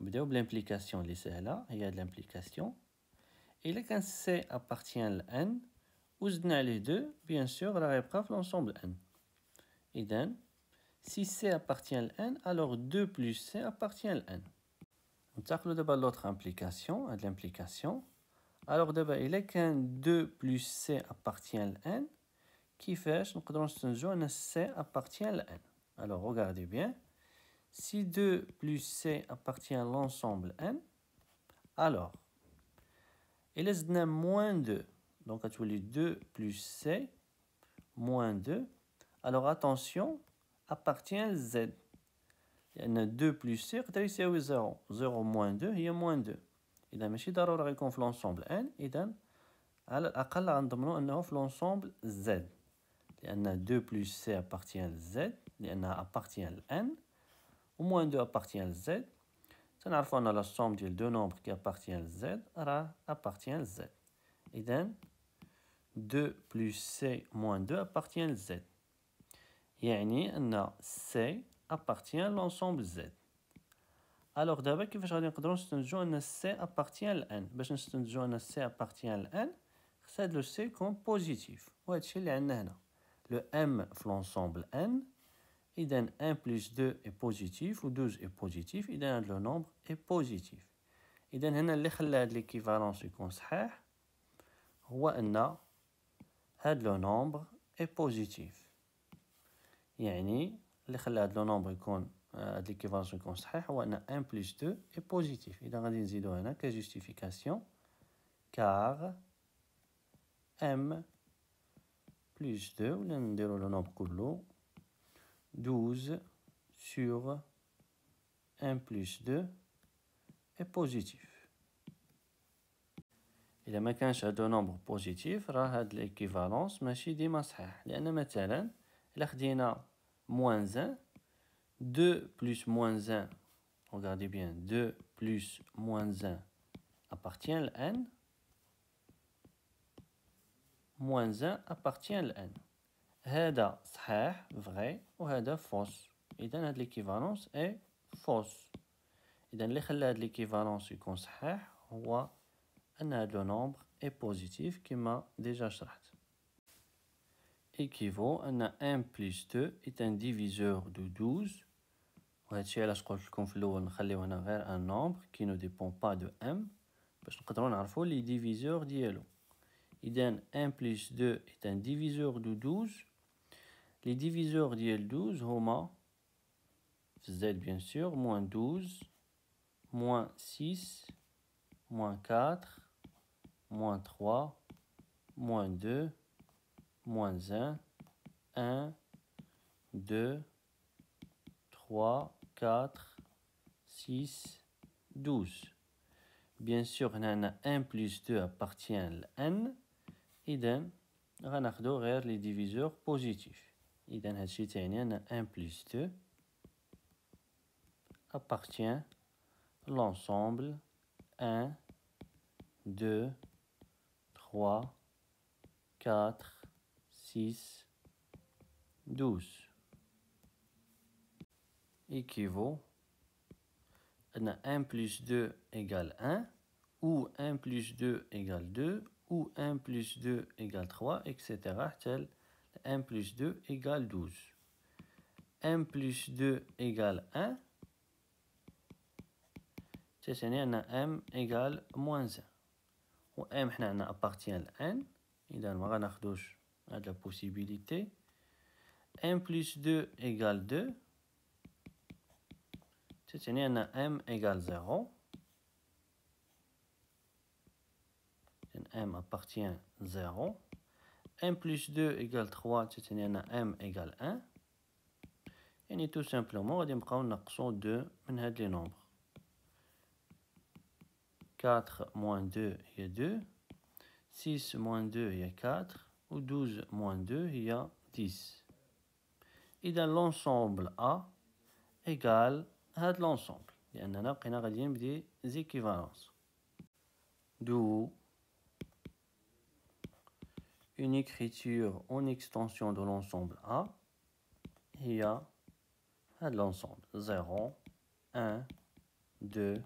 نبداو بالامبليكاسيون اللي سهله هي هاد l'implication. الا كان C appartient ل N وزدنا عليه 2 bien sûr راه غيبقى في l'ensemble N. إذن si C appartient ل N alors 2 plus C appartient ل N. ننتقلوا دابا l'autre implication هاد l'implication. alors دابا الا كان 2 plus C appartient ل N كيفاش نقدروا نستنتجوا ان C appartient ل N. alors regardez bien. Si 2 plus C appartient à l'ensemble N, alors, il est moins 2. Donc, à tous les 2 plus C moins 2. Alors, attention, appartient à Z. Il y a 2 plus C, c'est 0. 0 moins 2, il y a moins 2. إذا ماشي ضروري يكون في l'ensemble N. إذا على الأقل غنضمنوا أنه في l'ensemble Z. لأن 2 plus C appartient à Z. لأنها appartient à N. Au moins 2 appartient à Z. On a la somme de deux nombres qui appartiennent à Z, appartient à Z. Et donc, 2 plus C moins 2 appartient à Z. يعني أن C appartient à l'ensemble Z. Alors d'abord, كيفاش غادي نقدروا نستنتجوا أن C appartient à N. باش نستنتجوا أن C appartient à N, خص le C comme positif. وهذا الشيء اللي عندنا هنا. Le M في l'ensemble N. إذن 1 plus 2 est positif و 12 est positif. إذن هذا le nombre est positif. إذن هنا اللي خلى هاد l'équivalence يكون صحيح هو أن هاد le nombre est positif. يعني اللي خلى هاد le nombre يكون هاد l'équivalence يكون صحيح هو أن 1 plus 2 est positif. إذن غادي نزيدو هنا كjustification car M plus 2 ولا نديرو le nombre كله 12 sur 1 plus 2 est positif. إذا ما كانش هادو نومبر بوزيتيف راه هاد l'équivalence ماشي ديما صحيح. لأن مثلا إلا خدينا moins 1 2 plus moins 1 regardez bien 2 plus moins 1 appartient à N moins 1 appartient à N. هذا صحيح vrai وهذا fausse. إذا هاد l'équivalence est fausse. إذا اللي خلى هاد l'équivalence يكون صحيح هو أن هاد le nombre est positif كما déjà شرحت. équivaut أن 1 plus 2 est un diviseur de 12. وهذا الشيء علاش قلت لكم في الأول نخليو هنا غير un nombre qui ne dépend pas de M باش نقدروا نعرفوا les diviseurs ديالو. إذا 1 plus 2 est un diviseur de 12. Les diviseurs ديال 12 هما في Z bien sûr moins 12 moins 6 moins 4 moins 3 moins 2 moins 1 1 2 3 4 6 12. Bien sûr هنا 1 plus 2 appartient à N. إذن غناخدو غير les diviseurs positifs. إذن هادشي تعني أن 1 plus 2 appartient à l'ensemble 1 2 3 4 6 12 équivaut à 1 plus 2 égale 1 ou 1 plus 2 égale 2 ou 1 plus 2 égale 3 etc. tel 1 plus 2 égale 12. 1 plus 2 égale 1 تعني أن M égale moins 1 و M حنا عندنا appartient ل N. إذا ما غناخدوش هاد la possibilité. 1 plus 2 égale 2 تعني أن M égale 0. M appartient 0. 1 plus 2 égale 3 تعني أن M égale 1. يعني tout simplement غادي نبقاو نقصو 2 من هاد لي nombres. 4 moins 2 هي 2. 6 moins 2 هي 4. و 12 moins 2 هي 10. إذا l'ensemble A égale هاد l'ensemble. لأننا بقينا غاديين بدي équivalence. D'où une écriture en extension de l'ensemble A هي هاد l'ensemble 0 1 2,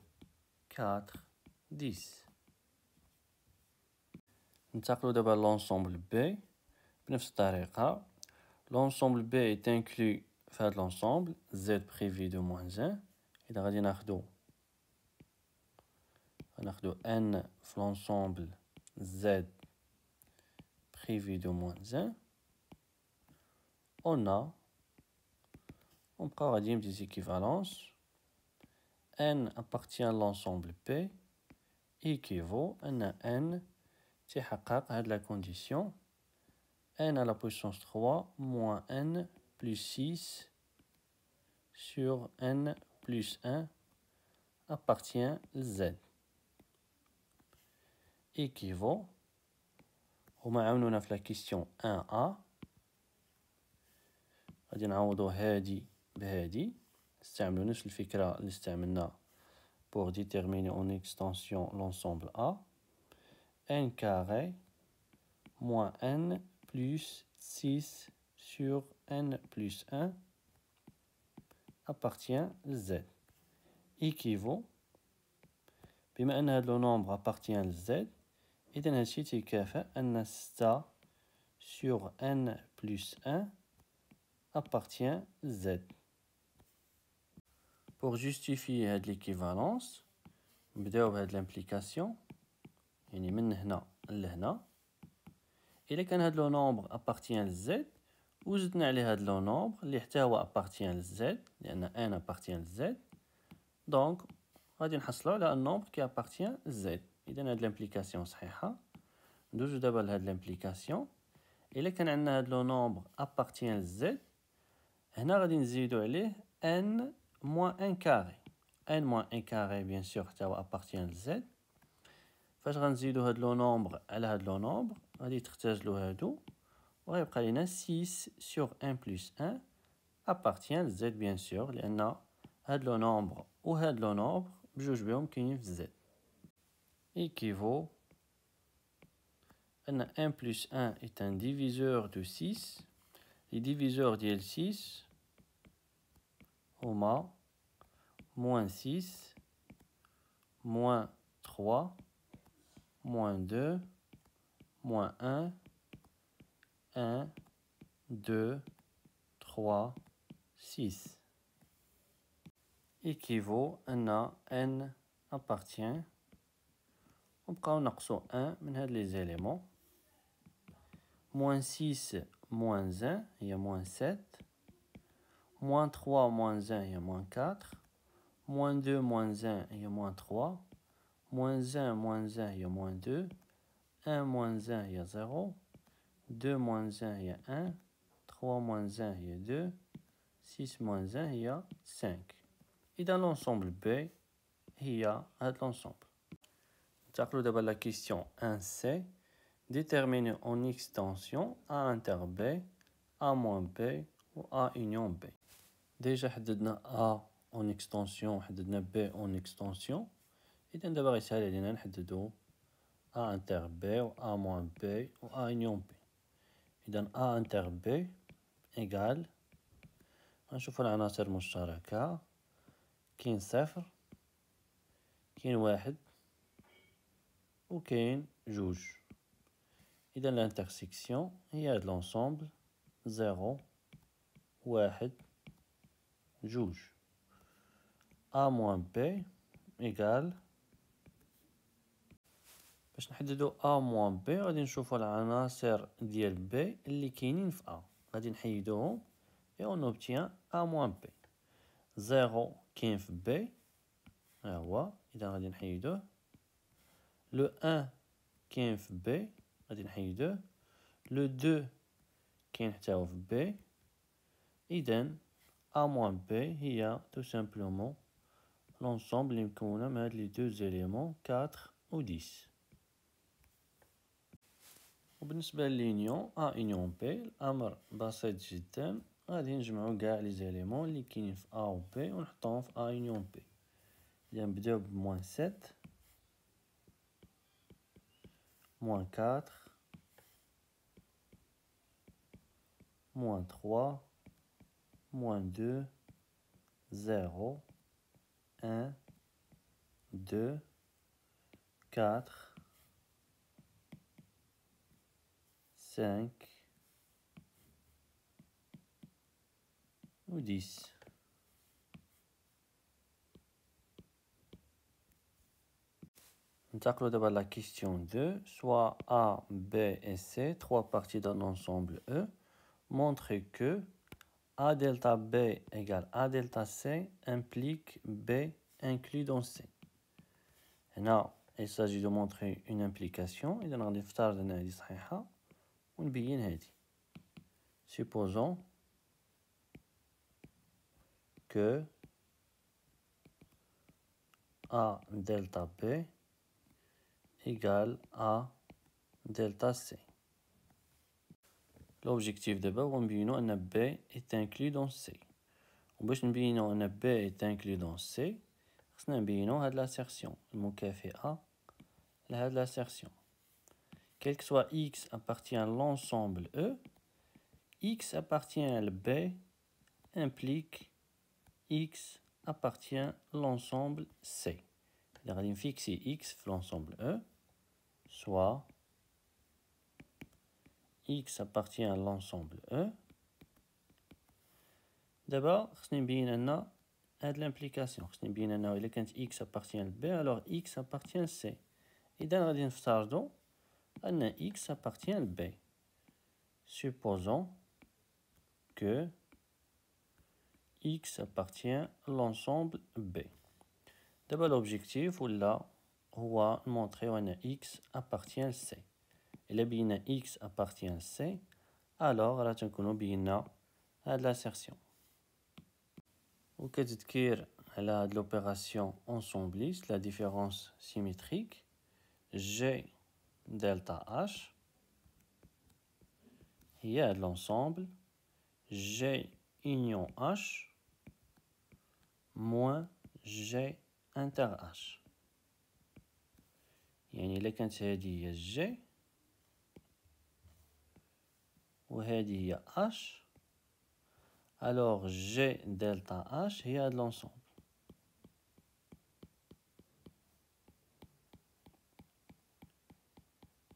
4, 10. ننتقلوا دابا l'ensemble B بنفس الطريقة. L'ensemble B est inclus في هذا l'ensemble Z privé de moins 1. إذا غادي ناخدو N في l'ensemble Z privé de moins 1. On prend des équivalences. N appartient à l'ensemble P équivaut à N تحقق هاد la condition N à la puissance 3 moins N plus 6 sur N plus 1 appartient à Z équivaut هما عاونونا في la question 1A. غادي نعوضو هادي بهادي نستعملو نفس الفكرة اللي استعملنا pour déterminer en extension l'ensemble A. N carré moins N plus 6 sur N plus 1 appartient à Z équivaut بما أن هذا nombre appartient à Z إذن هادشي تيكافئ أن 6 sur N plus 1 appartient à Z. Pour justifier هاد l'équivalence نبداو بهاد l'implication يعني من هنا لهنا. إلا كان هاد لو نومبر appartient à Z وزدنا عليه هاد لو نومبر اللي حتى هو appartient à Z لأن N appartient à Z دونك غادي نحصلو على un nombre qui appartient à Z. إذن هاد l'implication صحيحة. ندوزو دابا لهاد l'implication. إلا كان عندنا هاد لو نومبر appartient à Z هنا غادي نزيدو عليه N moins 1 carré. N moins 1 carré bien sûr حتى هو appartient à Z. فاش غنزيدو هاد لو نومبر على هاد لو نومبر غادي تختزلو هادو وغيبقى لينا 6 sur 1 plus 1 appartient à Z bien sûr لأن هاد لو نومبر و هاد لو نومبر بجوج بهم كاينين في Z équivaut أن 1 plus 1 est un diviseur de 6. Les diviseurs ديال 6 هما moins 6 moins 3 moins 2 moins 1 1 2 3 6 équivaut أن N appartient ونبقاو نقصو 1 من هاد les éléments. Moins 6 moins 1 هي moins 7 moins 3 moins 1 هي moins 4 moins 2 moins 1 هي moins 3 moins 1 moins 1 هي moins 2 1 moins 1 هي 0 2 moins 1 هي 1 3 moins 1 هي 2 6 moins 1 هي 5. إذا l'ensemble B هي هاد l'ensemble. ننتقلو دابا la question 1C. Déterminer en extension A inter B, A moins B ou A union B. Déjà حددنا A en extension حددنا B en extension. إذا دابا غيسهل علينا نحددو A inter B و A moins B و A union B. إذا A inter B égal غنشوفو العناصر المشتركة كاين 0 كاين 1 و كاين 2. إذا l'intersection هي هاد l'ensemble 0 1 2. A moins B égal باش نحددو A moins B غادي نشوفو العناصر ديال B اللي كاينين في A غادي نحيدوهم et on obtient A moins B. 0 كاين في B ها هو إذا غادي نحيدوه. لو 1 كاين في B غادي نحيدوه. لو 2 كاين حتى هو في B. إذن A moins B هي tout simplement l'ensemble اللي مكونة من هاد لي deux éléments 4 و 10. وبالنسبة للينيون A union B الأمر بسيط جدا. غادي نجمعو كاع لي زيليمون اللي كاينين في A و B ونحطوهم في A union B. إذا نبداو ب moins 7 moins 4 moins 3 moins 2 0 1 2, 4, 5 ou 10. ننتقلوا دابا la question 2. Soit A, B et C, trois parties d'un ensemble E, montrent que A delta B égale A delta C implique B inclus dans C. هنا il s'agit de montrer une implication. إذا غادي نفترض أن هذه صحيحة ونبين هذه. Supposons que A delta B égale A delta C. L'objectif d'abord هو نبينو أن B est inclus dans C. وباش نبينو أن B est inclus dans C خصنا نبينو هاد l'assertion المكافئة لهاد l'assertion. Quel que soit X appartient à l'ensemble E, X appartient à B implique X appartient à l'ensemble C. On va fixer X dans l'ensemble E, soit X appartient à l'ensemble E. D'abord, on va bien l'implication. On va bien quand X appartient à B, alors X appartient à C. Et on va dire que X appartient à B. Supposons que X appartient à l'ensemble B. D'abord, l'objectif là, هو montrer que X appartient à C. Et là, bien X appartient à C, alors là, تنكونوا بينا هاد l'assertion. وكتذكير على هاد l'opération ensembliste, la différence symétrique, G delta H هي هاد l'ensemble G union H moins G inter H. يعني إلا كانت هادي هي G وهذه هي H, alors G delta H هي هاد l'ensemble.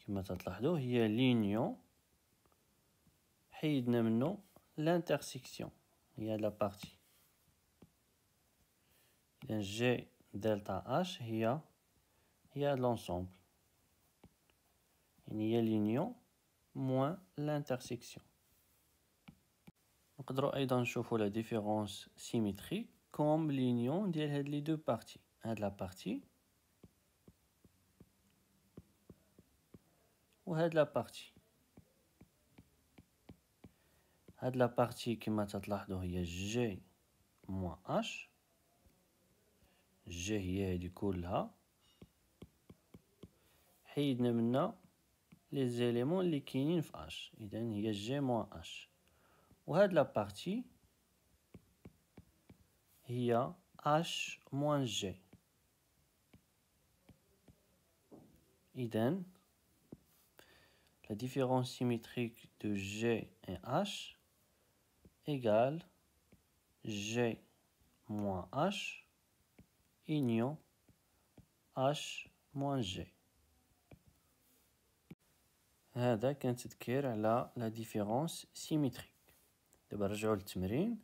كما تلاحظوا هي l'union حيدنا منه l'intersection هي هاد la partie. إذن G delta H هي هاد l'ensemble. يعني هي l'union moins l'intersection. نقدروا أيضا نشوفوا la différence symétrique comme l'union ديال هاد les deux parties. هاد la partie وهاد la partie. هاد la partie كما تلاحظوا هي G moins H. G هي هادي كلها. حيدنا منها les éléments اللي كاينين في H. إذن هي G moins H. وهاد la partie هي H moins G. إذن la différence symétrique de G et H égale G moins H union H moins G. هذا كان تذكير على la différence symétrique. دابا نرجعوا للتمرين.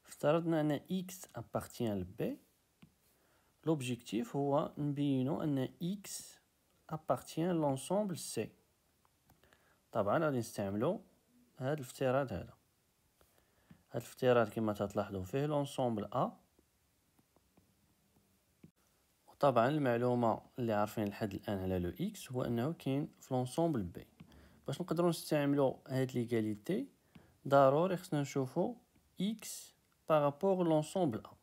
افترضنا أن X appartient à B. L'objectif هو نبينو أن X appartient à l'ensemble C. طبعا غادي نستعملو هذا الافتراض هذا. هذا الافتراض كما تلاحظوا فيه l'ensemble A. وطبعا المعلومة اللي عارفين لحد الآن على لو X هو أنه كاين في l'ensemble B. باش نقدروا نستعملو هاد ليغاليتي ضروري خصنا نشوفو X par rapport à l'ensemble A.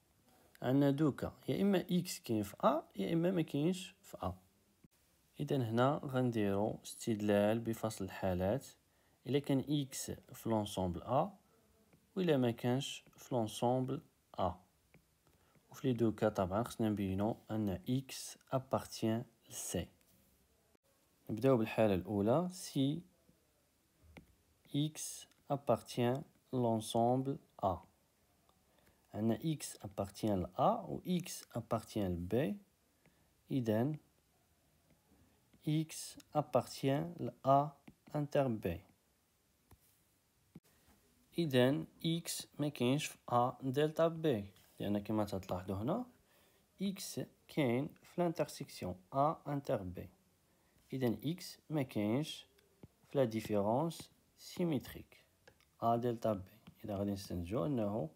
عندنا دوكا يا إما X كاين في A يا إما ما كاينش في A. إذن هنا غنديرو استدلال بفصل الحالات إلا كان X في l'ensemble A وإلا ما كانش في l'ensemble A. وفي لي دوكا طبعا خصنا نبينو أن X appartient ل C. نبداو بالحالة الأولى si X appartient l'ensemble A. عندنا X appartient ل A و X appartient ل B. إذن X appartient à inter B. إذن X ما كاينش في A دلتا B، لأن كما تلاحظوا هنا X كاين في الانترسيكسيون A انتر B. إذن X ما كاينش في لا ديفيرونس سيميتريك A دلتا B. إذا غادي نستنتجو أنه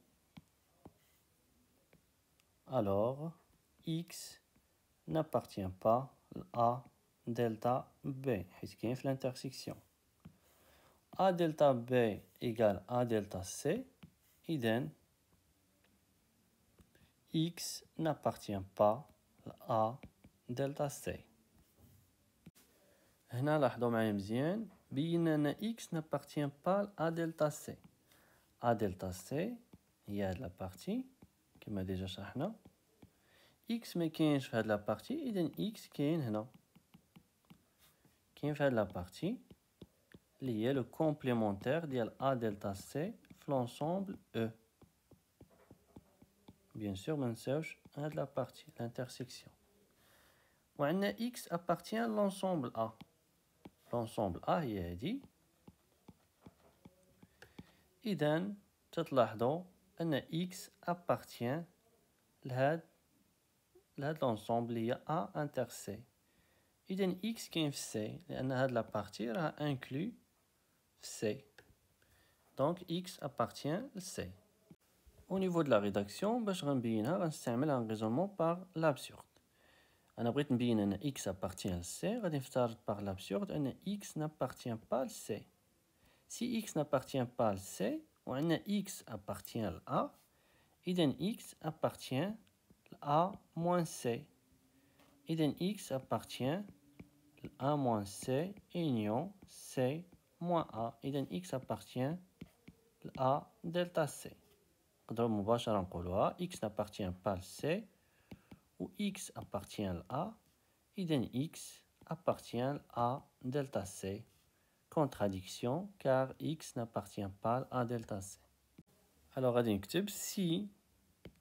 alors X n'appartient pas à delta B حيث كاين في الانترسيكسيون. A delta B égale A delta C. إذن X n'appartient pas à delta C. هنا لاحظوا معايا مزيان بينا أن X n'appartient pas à delta C. A delta C هي هاد لابارتي كما ديجا شرحنا. X ما كاينش في هاد لابارتي، إذن X كاين هنا، كاين في هاد لابارتي اللي هي لو كومبليمونتير ديال A دلتا C في لونسومبل E. بيان سور منساوش هاد لابارتي لانترسيكسيون. وعندنا X appartient لونسومبل A. لونسومبل A هي هادي. إذن تتلاحظوا أن X appartient لهاد لونسومبل اللي هي A انتر C. إذن X كاين في C لأن هاد لابارتي راها انكلو في C. Donc X appartient à C. Au niveau de la rédaction, باش غنبينها غنستعمل un raisonnement par l'absurde. أنا بغيت نبين أن X appartient à C، غادي نفترض par l'absurde أن X n'appartient pas à C. Si X n'appartient pas à C وعندنا X appartient à A، إذن X appartient à A moins C. إذن X appartient à A moins C union C moins A. إذن X appartient à delta C. نقدروا مباشرة نقولوها X n'appartient pas à C ou X appartient à A. إذن X appartient à delta C. Contradiction car X n'appartient pas à delta C. Alors غادي نكتب si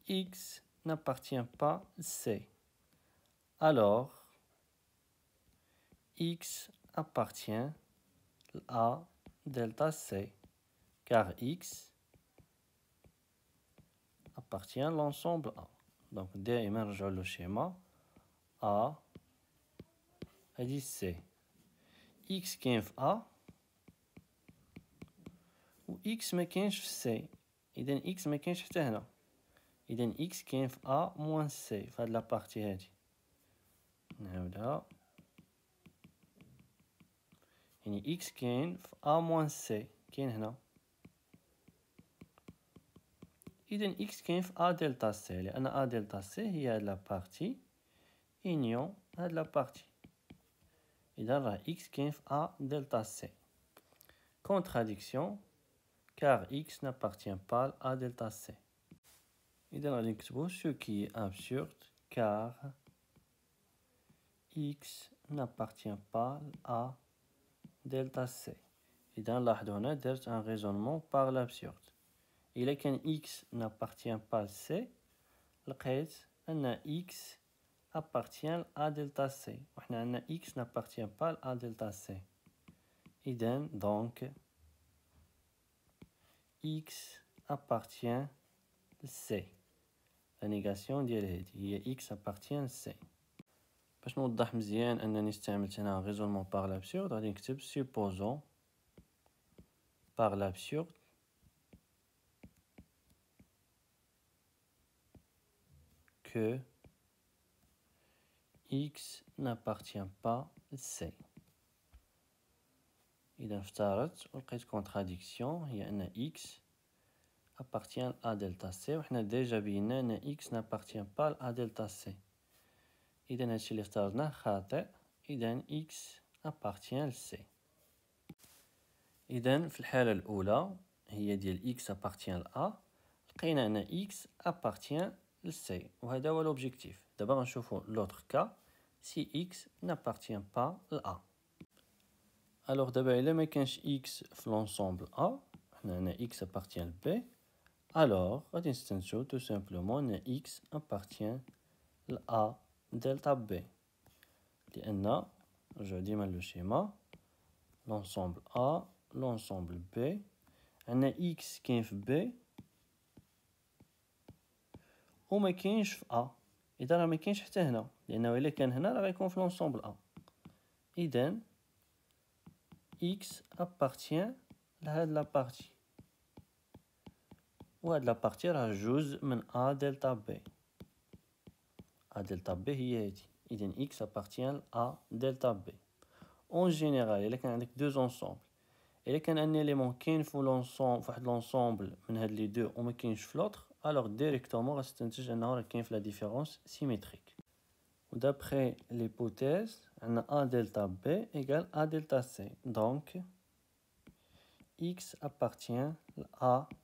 X n'appartient pas à C, alors X appartient à delta C car X appartient à l'ensemble A. Donc دائما نرجعوا للشيما A هذه C. X كاين في A و X ما كاينش في C. إذن X ما كاينش حتى هنا. إذن X كاين في A moins C في هاد لابارتي هادي. نعاودها. يعني X كاين في A moins C كاين هنا. إذن X كاين في A دلتا C لأن A دلتا C هي هاد لابارتي union هاد لابارتي. إذن راه X كاين في A دلتا C. Contradiction car X n'appartient pas à delta C. إذن غادي نكتبو ce qui est absurde car X n'appartient pas à delta C. إذن لاحظوا هنا درت un raisonnement par l'absurde. إلا كان X n'appartient pas à C لقيت أن X appartient à delta C وحنا عندنا X n'appartient pas à delta C. إذن donc X appartient à C. La négation ديال هادي هي X appartient à C. باش نوضح مزيان أنني استعملت هنا raisonnement par l'absurde غادي نكتب supposons par l'absurde que X n'appartient pas à C. إذا افترضت ولقيت contradiction هي أن X appartient à delta C وحنا ديجا بينا أن X n'appartient pas à delta C. إذا هادشي اللي افترضناه خاطئ. إذا X appartient à C. إذا في الحالة الأولى هي ديال X appartient à A لقينا أن X appartient à C وهذا هو l'objectif. دابا غنشوفو l'autre cas si X n'appartient pas à A. Alors دابا إلا ما كانش X في l'ensemble A حنا عندنا X appartient à B alors غادي نستنتجو tout simplement أن X appartient à A delta B. لأن نرجع ديما للشيما l'ensemble A l'ensemble B عندنا X كاين في B وما كاينش في A إذا راه ما كاينش حتى هنا لأنه إلا كان هنا راه غيكون في l'ensemble A إذن X appartient لهاد لا بارتي وهاد لا بارتي راه جزء من A دلتا B A دلتا B هي هادي إذن X appartient ل A دلتا B اون جينيرال إلا كان عندك دو زونسومبل إلا كان ان إليمون كاين في لونسومبل فواحد لونسومبل من هاد لي دو وما كاينش في لوطخ ألوغ ديريكتومون غتستنتج أنه راه كاين في لا ديفيرونس سيميتريك ودابخي ليبوتيز عندنا A دلتا B إيكال A دلتا C دونك X appartient ل A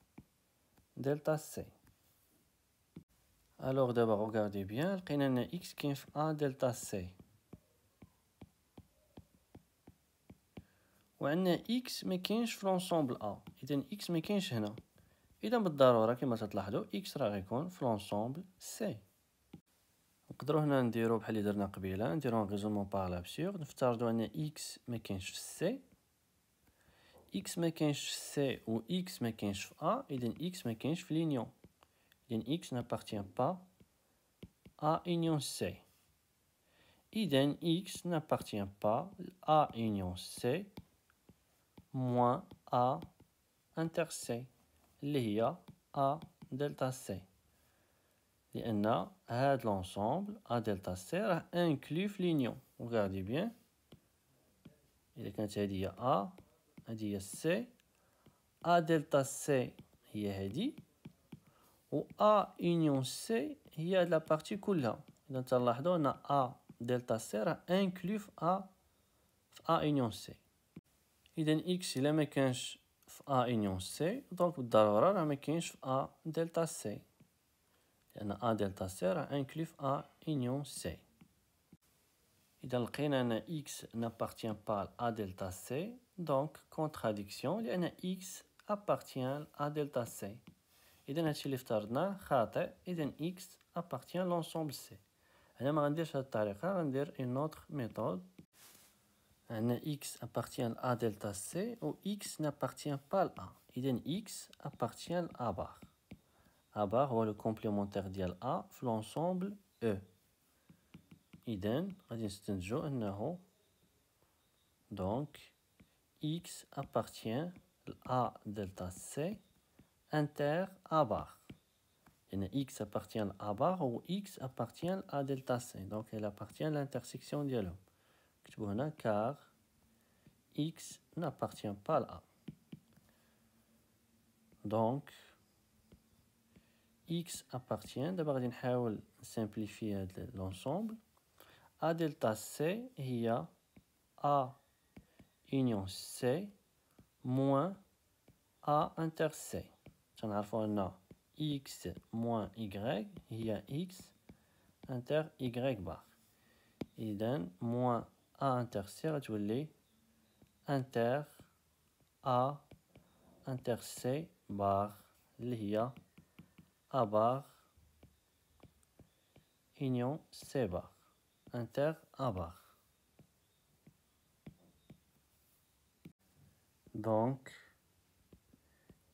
دلتا C ألوغ دابا غوغاردي بيان لقينا أن X كاين في A دلتا C وعندنا X ما كاينش في لونسومبل A إذن X ما كاينش هنا إذا بالضرورة كما تلاحظوا X راه غيكون في لونسومبل C نقدروا هنا نديرو بحال اللي درنا قبيله نديرو ان غيزونمون باغ لابسورد نفترضوا ان X ما كاينش في C X ما كاينش في C و X ما كاينش في A إذن X ما كاينش في لينيون إذن X n'appartient pas A union C إذن X n'appartient pas A union C moins A inter C اللي هي A دلتا C لأن هاد لونسومبل A دلتا C راه انكلو في لينيون وغاردي بيان إذا كانت هادي هي A هادي هي C A دلتا C هي هادي و A union C هي هاد لابارتي كلها إذا تلاحظوا أن A دلتا C راه انكلو في A union C إذن X إلا ما كانش في A union C دونك بالضرورة راه ما كاينش في A دلتا C لأن A دلتا C راه انكلو في A union C إذا لقينا أن X n'appartient pas à دلتا C دونك كونتراديكسيون لأن X appartient à دلتا C إذا هادشي اللي افترضناه خاطئ إذا X appartient l'ensemble C هنا ما غنديرش هاد الطريقة غندير une autre méthode عندنا X appartient à دلتا C و X n'appartient pas à A إذا X appartient ل A bar A bar هو لو كومبليمونتير ديال A في l'ensemble E إذا غادي نستنتجو أنه دونك X appartient ل A دلتا C inter A bar لأن X appartient ل A bar و X appartient ل A دلتا C دونك elle appartient à l'intersection ديالهم نكتبو هنا car X n'appartient pas à A donc X appartient دابا غادي نحاول نسامبليفي هاد لونسومبل A دلتا C هي A union C moins A inter C تنعرفو أن X moins Y هي X inter Y bar إذن moins A inter C غتولي inter A inter C bar اللي هي A bar union C bar inter A bar donc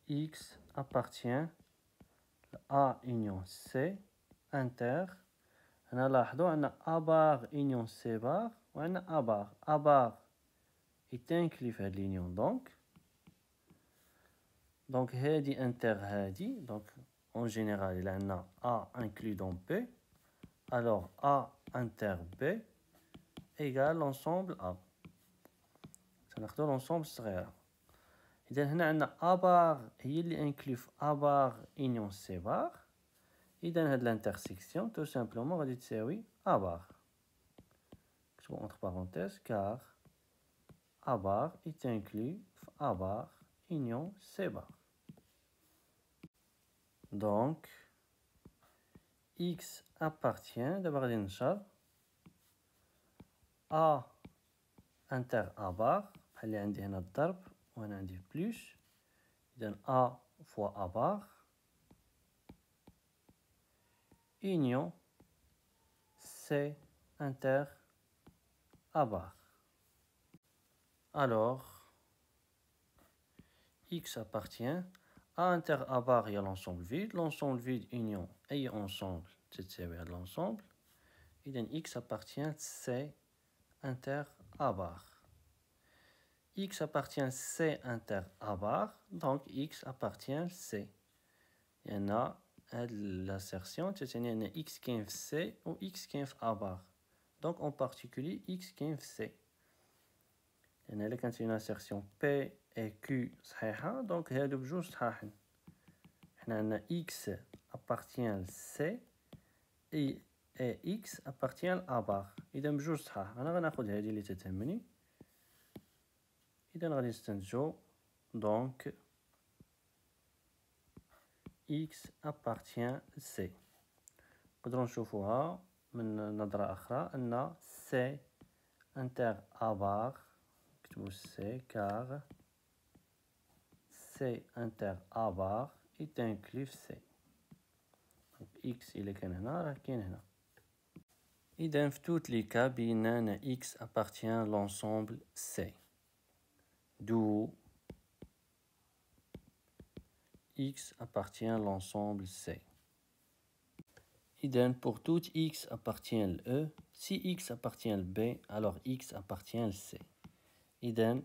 X appartient à union C inter هنا لاحظوا أن A bar union C bar وعندنا A bar A bar est inclus في هاد l'union donc هادي inter هادي donc en général il عندنا A inclus dans B alors A inter B égale l'ensemble A تناخدو l'ensemble الصغيرة إذا هنا عندنا A bar هي اللي inclus في A bar union C bar إذا هاد l'intersection tout simplement غادي تساوي A bar نكتبو entre parenthèses car A bar est inclus في A bar union C bar donc X appartient دابا غادي ننشر A inter A bar بحال اللي عندي هنا الضرب وهنا عندي بلوس إذا A fois A bar union C inter A bar. Alors, X appartient à inter A bar, il y a l'ensemble vide. L'ensemble vide union et ensemble, c'est l'ensemble. Et donc X appartient à C inter A bar. X appartient à C inter A bar, donc X appartient à C. Il y en a l'assertion, c'est-à-dire X qui est C ou X qui est A bar. Donc en particulier X qui est C. Il y a quand une assertion P et Q صحيحة, donc هادو بجوج صحاحين. حنا عندنا X appartient à C et X appartient à A bar. إذا بجوج صحاح. أنا غناخد هادي اللي تتهمني. إذا غادي نستنتجو donc X appartient à C. نقدروا نشوفوها من نظرة أخرى أن C inter A bar, نكتبو C car C inter A bar est inclus في C. Donc X إلا كان هنا راه كاين هنا. إذا في tous les cas بينا أن X appartient à l'ensemble C. D'où X appartient à l'ensemble C. Idem pour tout X appartient à E. Si X appartient à B, alors X appartient à C. Idem,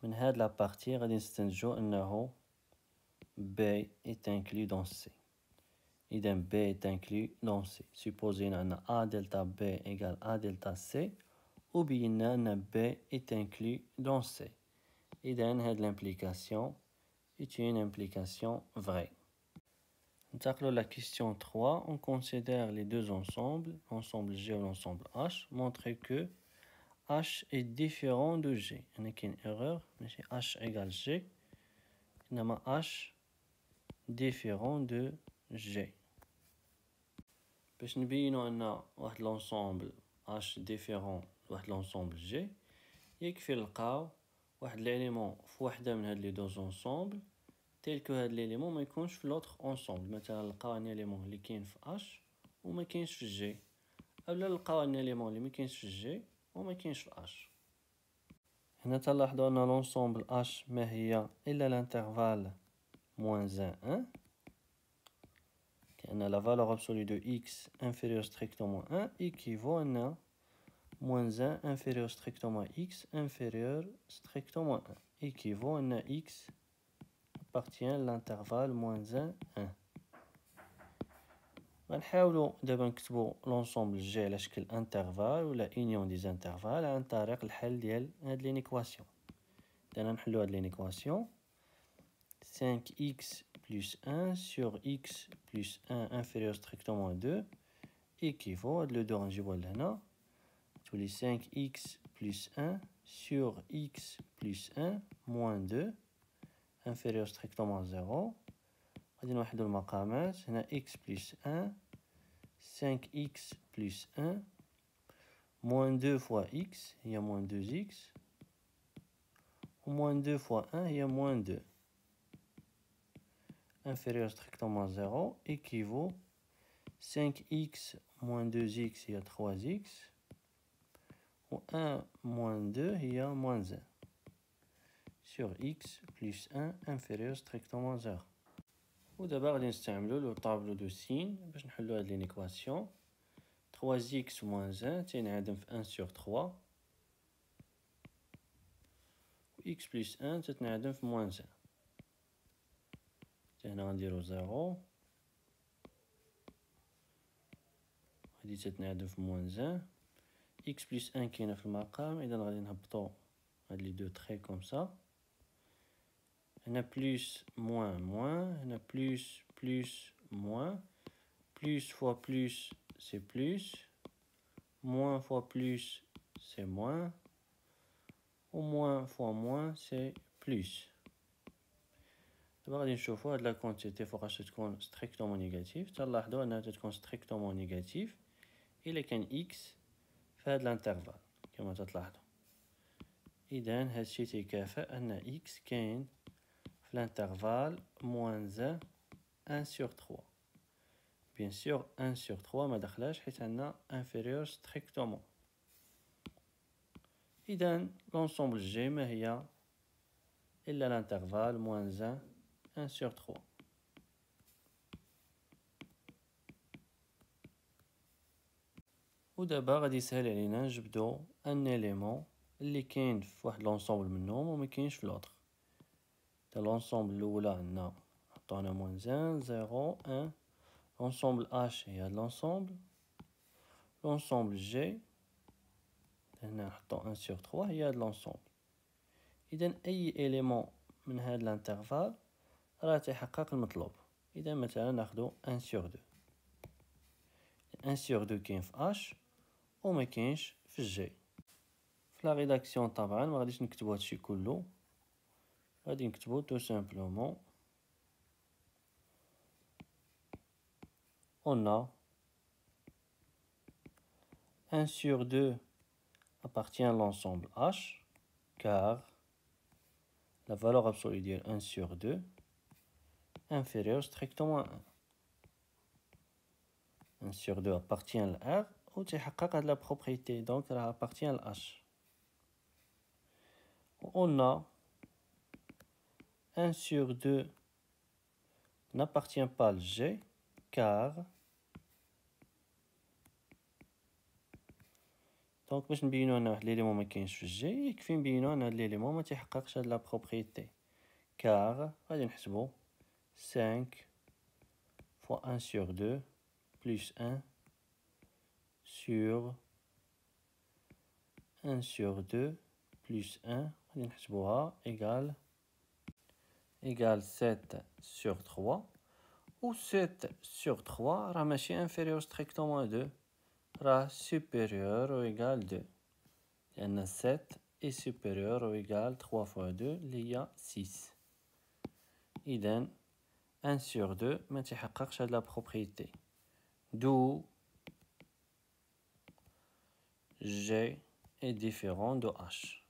من هاد la partie غادي نستنتجو أنه B est inclus dans C. Idem, B est inclus dans C. Supposons أن A delta B égale A delta C, ou bien أن B est inclus dans C. Idem, هاد l'implication est une implication vraie. La question 3, on considère les deux ensembles, l'ensemble G ou l'ensemble H, montrer que H est différent de G. Il y a une erreur, mais H égale G, il y a H différent de G. Pour nous l'ensemble H différent de l'ensemble G, il y a un élément dans les deux ensembles, tel que l'élément ما يكونش في l'autre ensemble. مثلا نلقاو ان élément اللي كاين في H وما كاينش في G، اولا نلقاو ان élément اللي ما كاينش في G وما كاينش في H. هنا تلاحظوا ان l'ensemble H ما هي الا l'intervalle -1 كأن la valeur absolue de x inférieure strictement 1 équivaut à -1 inférieur strictement x inférieur strictement 1 équivaut à x appartient à l'intervalle -1 1. غنحاولوا دابا نكتبوا l'ensemble G على شكل intervalle ولا union des intervalles عن طريق الحل ديال هاد لينيكواسيون. إذا نحلو هاد لينيكواسيون 5x plus 1 sur x plus 1 inférieur strictement à 2 équivaut, هاد لو 2 غنجيبوه لهنا تولي 5x plus 1 sur x plus 1 moins 2 inférieur strictement à 0. غادي نوحدو المقامات هنا x plus 1 5x plus 1 moins 2 fois x هي moins 2x و moins 2 fois 1 هي moins 2 inférieur strictement à 0 équivaut 5x moins 2x هي 3x و 1 moins 2 هي moins 1 sur x plus 1 inférieur strictement à 0. ودابا غادي نستعملو لو طابلو دو سين باش نحلو هاد لينيكواسيون 3x moins 1 تينعدم في 1 sur 3 و x plus 1 تتنعدم في moins 1. هنا غنديرو 0 هادي تتنعدم في moins 1 x plus 1 كاينه في المقام إذا غادي نهبطو هاد لي دو تري كوم سا. هنا بلوس موان موان هنا بلوس بلوس موان plus fois plus c'est plus moins fois plus c'est moins ou moins fois moins c'est plus. دابا غادي نشوفو هاد لا كونتيتي فوقاش تكون ستريكتومون نيجاتيف. تلاحظوا انها تكون ستريكتومون نيجاتيف الا كان اكس في هاد الانترفال كما تلاحظوا. اذا هادشي تيكافئ ان اكس كاين في الانترفال -1 1 sur 3. Bien sûr 1 sur 3 ما دخلاش حيت عندنا inférieur strictement. إذا l'ensemble G ما هي إلا l'intervalle moins 1 sur 3. ودابا غادي يسهل علينا نجبدو ان إليمون اللي كاين في واحد لونسومبل منهم وما كاينش في لوطر. لونسومبل الأولى عندنا نحطو هنا موان 1 0 1. لونسومبل H هي هاد لونسومبل. لونسومبل G هنا نحطو 1 sur 3 هي هاد لونسومبل. إذا أي إليمون من هاد الانترفال راه تيحقق المطلوب. إذا مثلا ناخدو 1 sur 2. 1 sur 2 كاين في H وما كاينش في G. في لا ريداكسيون طبعا ما غاديش نكتبو هادشي كله، غادي نكتبو تو سامبلومون on a 1 sur 2 appartient à l'ensemble H car la valeur absolue de 1 sur 2 inférieure strictement à 1. 1 sur 2 appartient à R ou تحقق هاد la propriété donc elle appartient à H. On a 1 sur 2 n'appartient pas à G car دونك باش نبينو هنا واحد ليليمون ما كاينش في الجي يكفي نبينو ان هاد ليليمون ما تيحققش هاد لا بروبريتي كار غادي نحسبو 5 fois 1 sur 2 plus 1 sur 1 sur 2 plus 1 غادي نحسبوها égal 7 sur 3 و 7 sur 3 راه ماشي inférieur strictement à 2 راه supérieur ou égal 2 لأن 7 est supérieur ou égal 3 fois 2 اللي هي 6. إذن 1 sur 2 ما تيحققش هاد لا بروبريتي d'où G est différent de H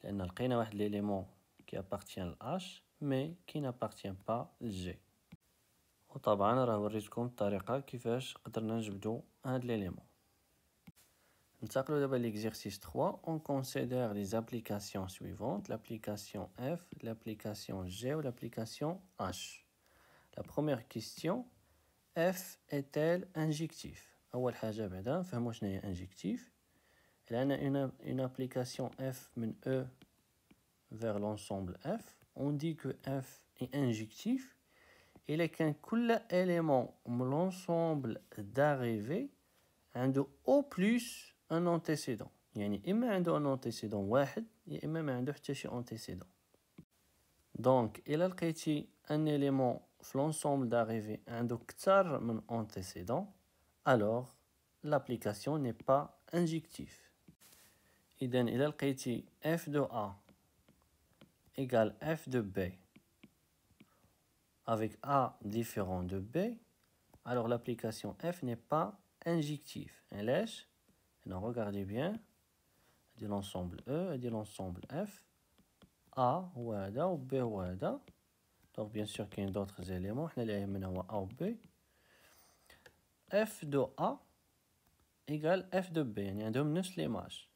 لأن لقينا واحد l'élément qui appartient à H mais qui n'appartient pas à G. وطبعا راه وريتكم الطريقة كيفاش قدرنا نجبدو هاد l'élément. ننتقلوا دابا l'exercice 3. On considère les applications suivantes, l'application F, l'application G ou l'application H. La première question, F est-elle injectif? أول حاجة بعدا نفهمو شنو هي injectif. لأن une application F من E vers l'ensemble F, on dit que F est injectif إلا كان كل élément من l'ensemble d'arrivée عنده au plus un antécédent. يعني إما عنده un antécédent واحد يا إما ما عنده حتى شي antécédent. Donc إلا لقيتي un élément في l'ensemble d'arrivée عنده كتر من antécédent alors l'application n'est pas injective. إذا إلا لقيتي f de A égale f de B avec A différent de B alors l'application F n'est pas injective. علاش؟ regardez bien هادي l'ensemble E هادي l'ensemble F A هو هذا و B هو هذا donc bien sûr كاين d'autres éléments حنا اللي يهمنا هو A و B. F de A égale F de B يعني عندهم نفس ليماج.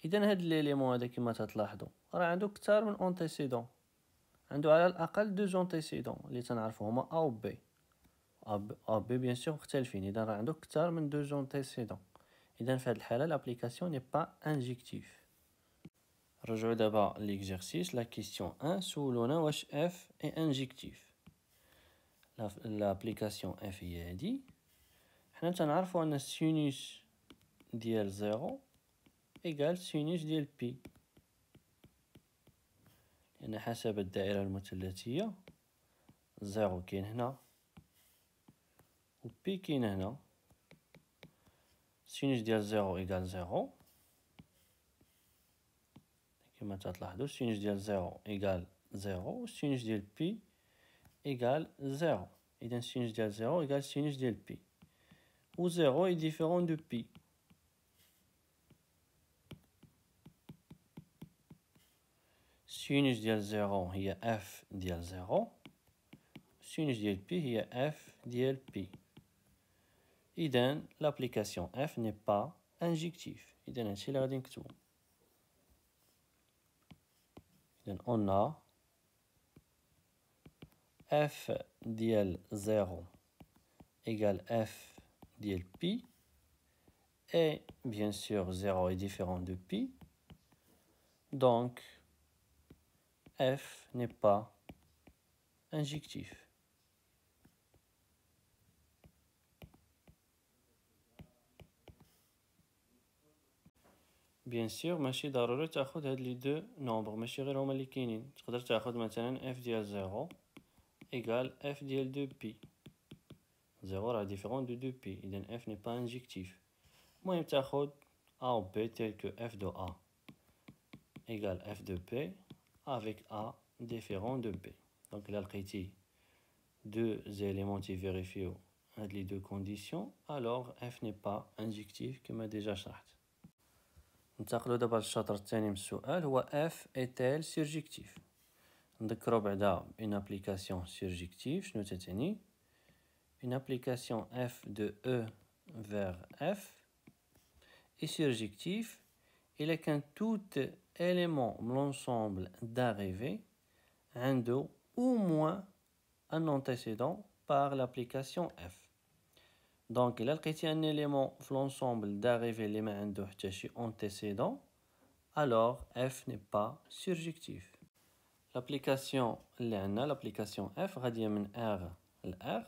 إذا هاد ليليمون هذا كيما تتلاحظوا راه عنده كتار من أنتيسيدون، عنده على الأقل 2 أنتيسيدون اللي تنعرفو هما A و B. A B bien sûr مختلفين إذا راه عنده كتار من 2 أنتيسيدون. إذا في هاد الحالة l'application n'est pas injective. رجعوا دابا l'exercice la question 1 سولونا واش F est injectif. l'application F هي هادي حنا تنعرفو أن السينوس ديال 0 إيكال سينوس ديال بي لأن حسب الدائرة المثلثية 0 كاين هنا و بي كاين هنا. سينوس ديال 0 إيكال 0 كما تلاحظوا سينوس ديال 0 إيكال 0 و سينوس ديال بي إيكال 0. إذا سينوس ديال 0 إيكال سينوس ديال بي و 0 est différent de pi. سينوس ديال 0 هي f ديال 0 سينوس ديال بي هي f ديال بي. إذا l'application f n'est pas injective. إذا هادشي اللي غادي نكتبو. إذن on a f ديال 0 égale f ديال pi et bien sûr 0 est différent de pi, donc f n'est pas injectif. bien sûr ماشي ضروري تاخد هاد لي دو نومبر، ماشي غير هما اللي كاينين، تقدر تاخد مثلا f ديال 0 égale f ديال 2 pi. 0 راه différent de 2 pi، إذن f n'est pas injectif. المهم تاخد a ou b tel que f de a égale f de b avec a différent de b. Donc إلا لقيتي deux éléments qui vérifient les deux conditions, alors f n'est pas injectif كما déjà شرحت. ننتقلوا دابا للشطر الثاني من السؤال، هو f est-elle surjectif؟ نذكروا بعدا une application surjective شنو تتعني؟ une application f de E vers f est surjectif إلا كان tout élément من l'ensemble d'arrivée عنده au moins un antécédent par l'application f. Donc إلا لقيتي un élément في l'ensemble d'arrivée اللي ما عنده حتى شي antécédent, alors f n'est pas surjectif. L'application اللي عندنا l'application f غادية من R ل R.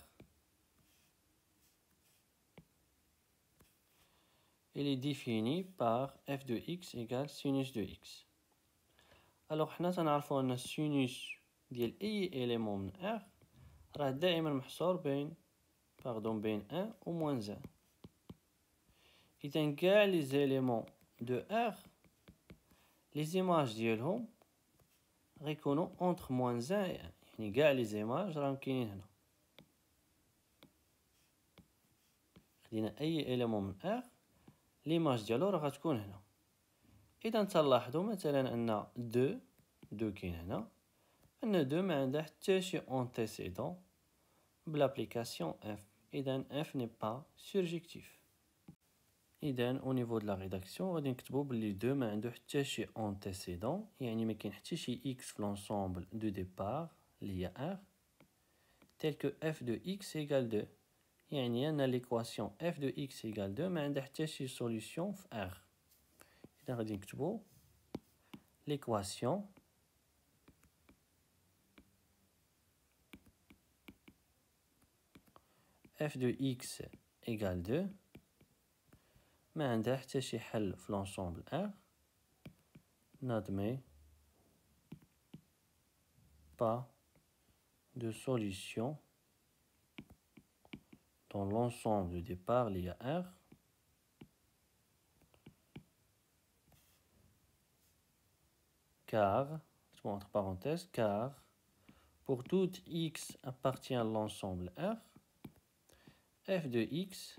Elle est définie par f de x égale sinus de x. Alors حنا تنعرفو أن sinus ديال أي élément من R راه دائما محصور بين 1 و moins 1. إذن كاع les éléments de R les images ديالهم غيكونوا entre moins 1 et 1، يعني كاع les images راهم كاينين هنا. خدينا أي élément من R l'image ديالو راه غتكون هنا. إذا تنلاحظوا مثلا أن 2 كاين هنا، أن 2 ما عندها حتى شي antécédent بالapplication f. إذن f n'est pas surjectif. إذن au niveau de la rédaction غادي نكتبو بلي 2 ما عنده حتى شي antécédent، يعني ما كاين حتى شي x في l'ensemble de départ اللي هي r tel que f de x égale 2، يعني أن l'équation f de x égale 2 ما عندها حتى شي solution في r. إذا غادي نكتبو l'équation f de x égale 2 ما عندها حتى شي حل في l'ensemble R n'admet pas de solution dans l'ensemble de départ lié à R car, entre parenthèses, car pour tout x appartient à l'ensemble R, f de x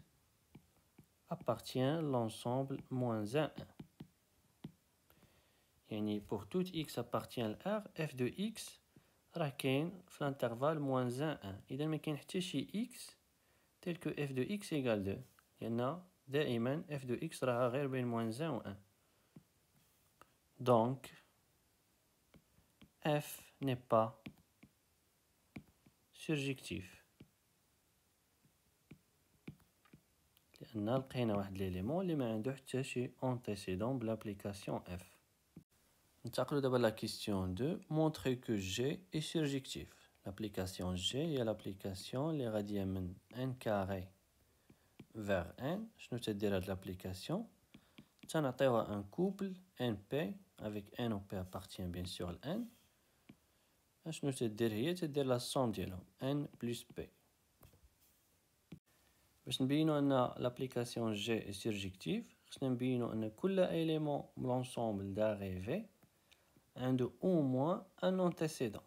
appartient à l'ensemble moins 1, 1. يعني pour tout x appartient à R, f de x راه كاين في l'intervalle moins 1, 1. إذا ما كاين حتى شي x tel que f de x égale 2، لأن دائما f de x راه غير بين moins 1 و 1. Donc f n'est pas surjectif لأن لقينا واحد l'élément اللي ما عنده حتى شي antécédent بالapplication f. ننتقلوا دابا la question 2. Montrer que G est surjectif. L'application G هي l'application اللي غادية من n carré vers n. شنو تدير هاد l'application؟ تنعطيوها un couple np avec n ou p appartient bien sûr à n. شنو تدير هي؟ تدير la somme ديالهم n plus p. باش نبينو أن l'application G est surjective خصنا نبينو أن كل élément من l'ensemble d'arrivée عنده au moins un antécédent.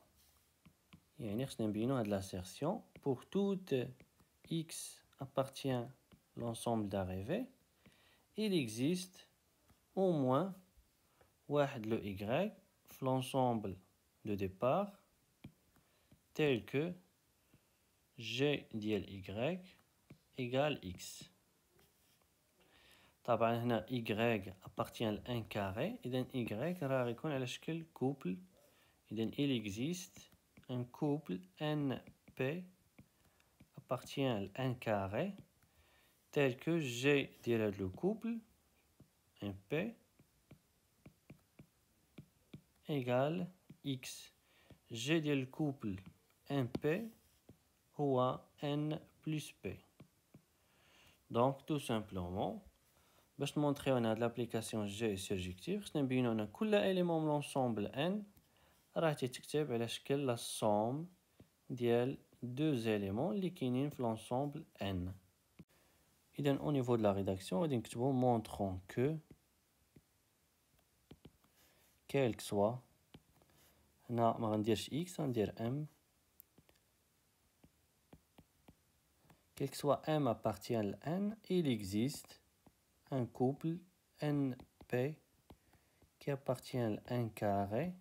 يعني خصنا نبينو هاد l'assertion pour tout x appartient à l'ensemble d'arrivée il existe au moins واحد le y في l'ensemble de départ tel que g ديال y égale x. طبعا هنا y appartient à 1 carré، إذن y راه غيكون على شكل couple il existe un couple NP appartient à n carré tel que G ديال le couple NP égale X. G ديال le couple NP هو N plus P. Donc tout simplement باش نمونطريو هاد l'application G surjective خصنا نبينو أن كل élément من l'ensemble N راه تيتكتب على شكل la somme ديال deux éléments اللي كاينين في l'ensemble N. إذن au niveau de la rédaction غادي نكتبو montrons que quel que soit هنا ما غنديرش X غندير M quel que soit M appartient à N il existe un couple NP qui appartient à n carré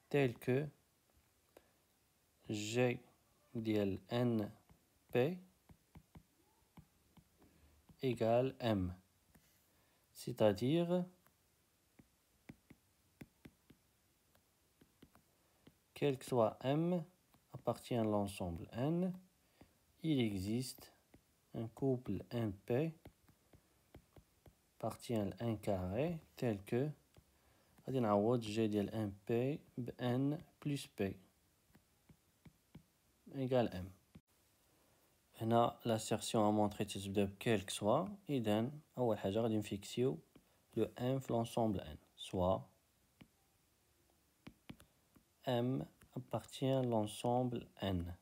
tel que G ديال NP égale M. C'est-à-dire quel que soit M appartient à l'ensemble N, il existe un couple NP appartient à n carré tel que غادي نعوض G ديال NP ب N plus P égale M. هنا l'assertion à montrer تتبدا ب quel que soit. إذن أول حاجة غادي نفيكسيو le M في l'ensemble N soit M appartient à l'ensemble N.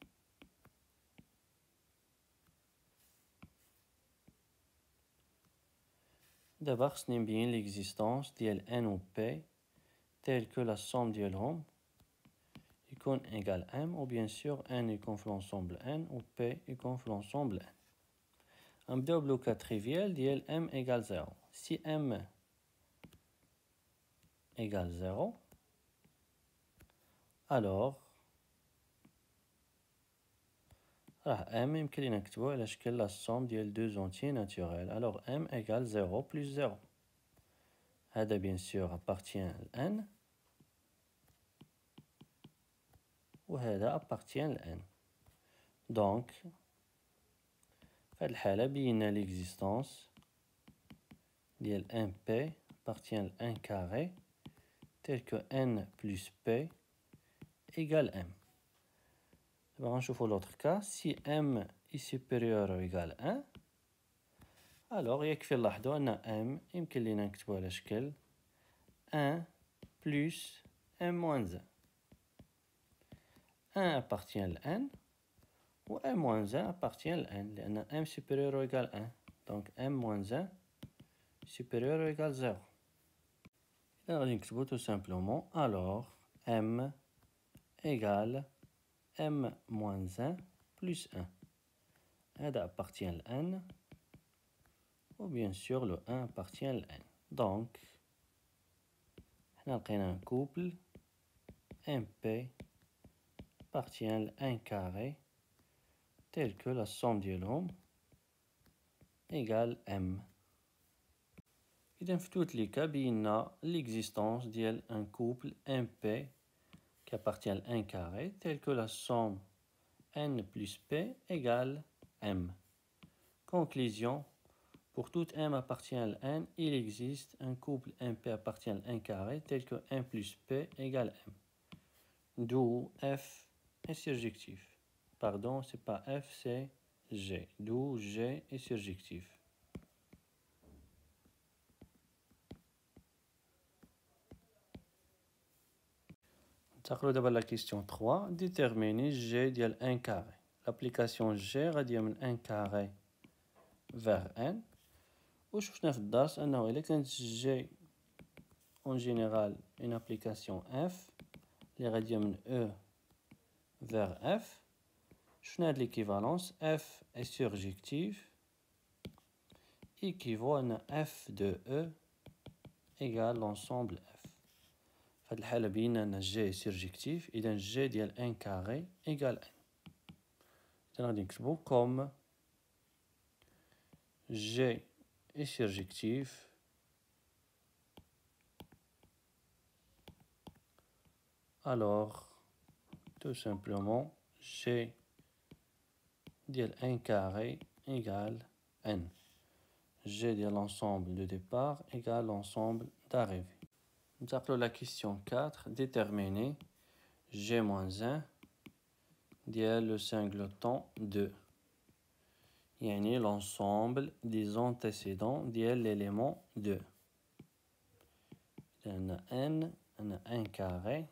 D'abord خصني نبين l'existence ديال N و P telle que la somme ديالهم يكون égal M ou bien sûr N يكون في l'ensemble N ou P يكون في l'ensemble N. نبداو بلو cas trivial ديال M égale 0. Si M égale 0 alors راه M يمكن لينا نكتبوه على شكل la somme ديال deux entiers naturels. Alors M égale 0 plus 0. هذا bien sûr appartient à N وهذا appartient à N. Donc في هذه الحالة بينا l'existence ديال NP appartient à n carré tel que N plus P égale M. On va voir l'autre cas. Si M est supérieur ou égal à 1, alors يكفي نلاحظوا أن M يمكن لينا نكتبو على شكل 1 plus M moins 1. 1 appartient à N ou M moins 1 appartient à N لأن M supérieur ou égal à 1. Donc M moins 1 supérieur ou égal à 0. Et on va écrire tout simplement alors M égale M moins 1 plus 1. هذا appartient à N ou bien sûr le 1 appartient à N. Donc on a un couple MP appartient à n carré tel que la somme ديالهم égale M. إذا في tous les cas بينا l'existence ديال un couple MP qui appartient à n carré tel que la somme N plus P égale M. Conclusion, pour tout M appartient à N, il existe un couple MP appartient à n carré tel que N plus P égale M. D'où F est surjectif. Pardon, c'est pas F, c'est G. D'où G est surjectif. ننتقلوا دابا la question 3. Déterminer G ديال n carré. L'application G غادية من n carré vers n. وشفنا في الدرس أنه إلا كانت G en général une application F اللي غادية من E vers F. شفنا هاد l'équivalence F est surjectif équivaut à F de E égale l'ensemble F. في هاد الحالة بينا أن G est surjectif إذا G ديال n carré égale n. إذا غادي نكتبو comme G est surjectif Alors, tout simplement, G de n carré égale n. G de l'ensemble de départ égale l'ensemble d'arrivée. Nous appelons la question 4. Déterminer G-1 de le singleton 2. يعني l'ensemble des antécédents de l'élément 2. On a n, on a n carré.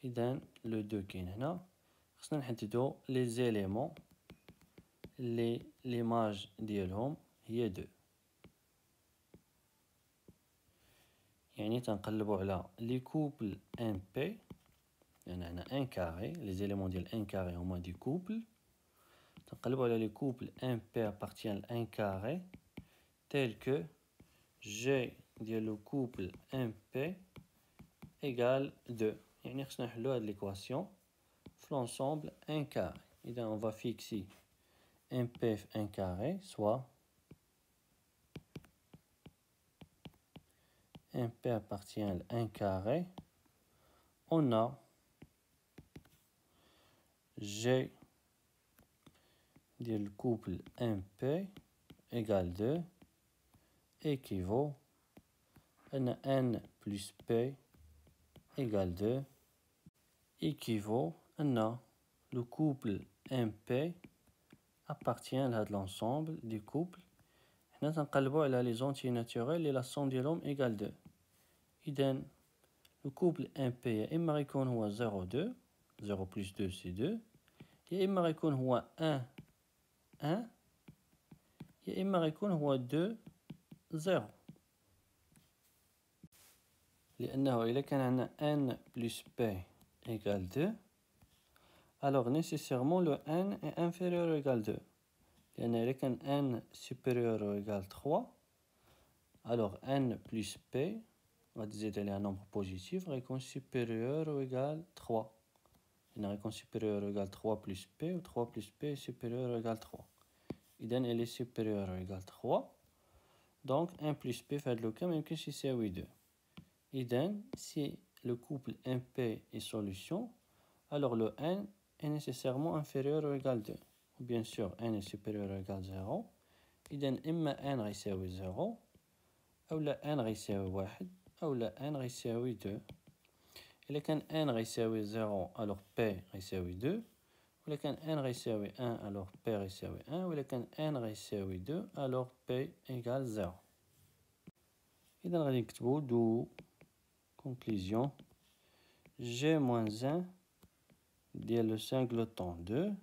إذن le 2 كاين هنا. خصنا نحددو les éléments اللي l'image ديالهم هي 2. يعني تنقلبو على لي كوبل ان بي لأن عندنا ان كاري لي زيليمون ديال ان كاري هما دي كوبل. تنقلبو على لي كوبل ان بي ابارتيان ل ان كاري تيل كو جي ديال لو كوبل ان بي ايغال 2. يعني خصنا نحلو هاد ليكواسيون في لونسومبل ان كاري. إذا on va fixer un p في un carré soit un p appartient à 1 carré. On a G du couple 1P égale 2 équivaut à N plus P égale 2 équivaut à le couple 1P appartient à l'ensemble du couple. Nous allons les entiers naturels et la somme de l'homme égale 2. إذن le couple 1P يا إما غيكون هو 0 2 0 plus 2 c'est 2 يا إما غيكون هو 1 1 يا إما غيكون هو 2 0. لأنه إذا كان عندنا n plus p égale 2 alors nécessairement le n est inférieur ou égal 2. لأن إذا كان n supérieur ou égal 3 alors n plus p غادي تزيد عليها nombre positif غيكون supérieur ou égal 3. Il est supérieur ou égal 3 plus p ou 3 plus p est supérieur ou égal 3. إذن elle est supérieure ou égal 3. Donc 1 plus p fait le cas même que si c'est 2. إذن si le couple 1p est solution, alors le n est nécessairement inférieur ou égal 2. Bien sûr n est supérieur ou égal 0. إذن إما n غيساوي 0 أو لا n غيساوي 1 أو لا n غيساوي 2. إلا كان n غيساوي 0 alors p غيساوي 2. وإلا كان n غيساوي 1 alors p غيساوي 1. وإلا كان n غيساوي 2 alors p égale 0. إذا غادي نكتبو دو conclusion G-1 ديال le singleton 2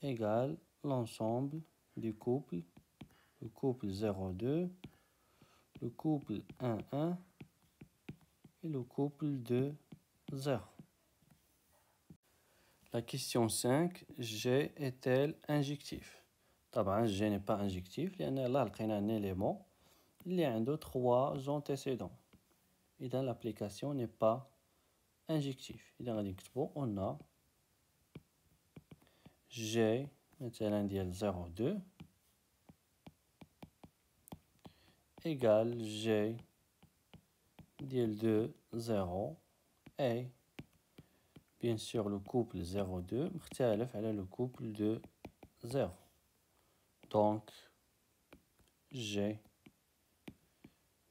égale l'ensemble du couple, le couple 0,2, le couple 1,1 et le couple 2,0. La question 5, G est-elle injectif? طبعا G n'est pas injectif لأن là لقينا un élément اللي عنده 3 antécédents. إذا l'application n'est pas injectif. إذا غادي نكتبو on a G مثلا ديال 0,2 égale G ديال 2,0 et bien sûr le couple 0,2 مختلف على le couple de 0. Donc G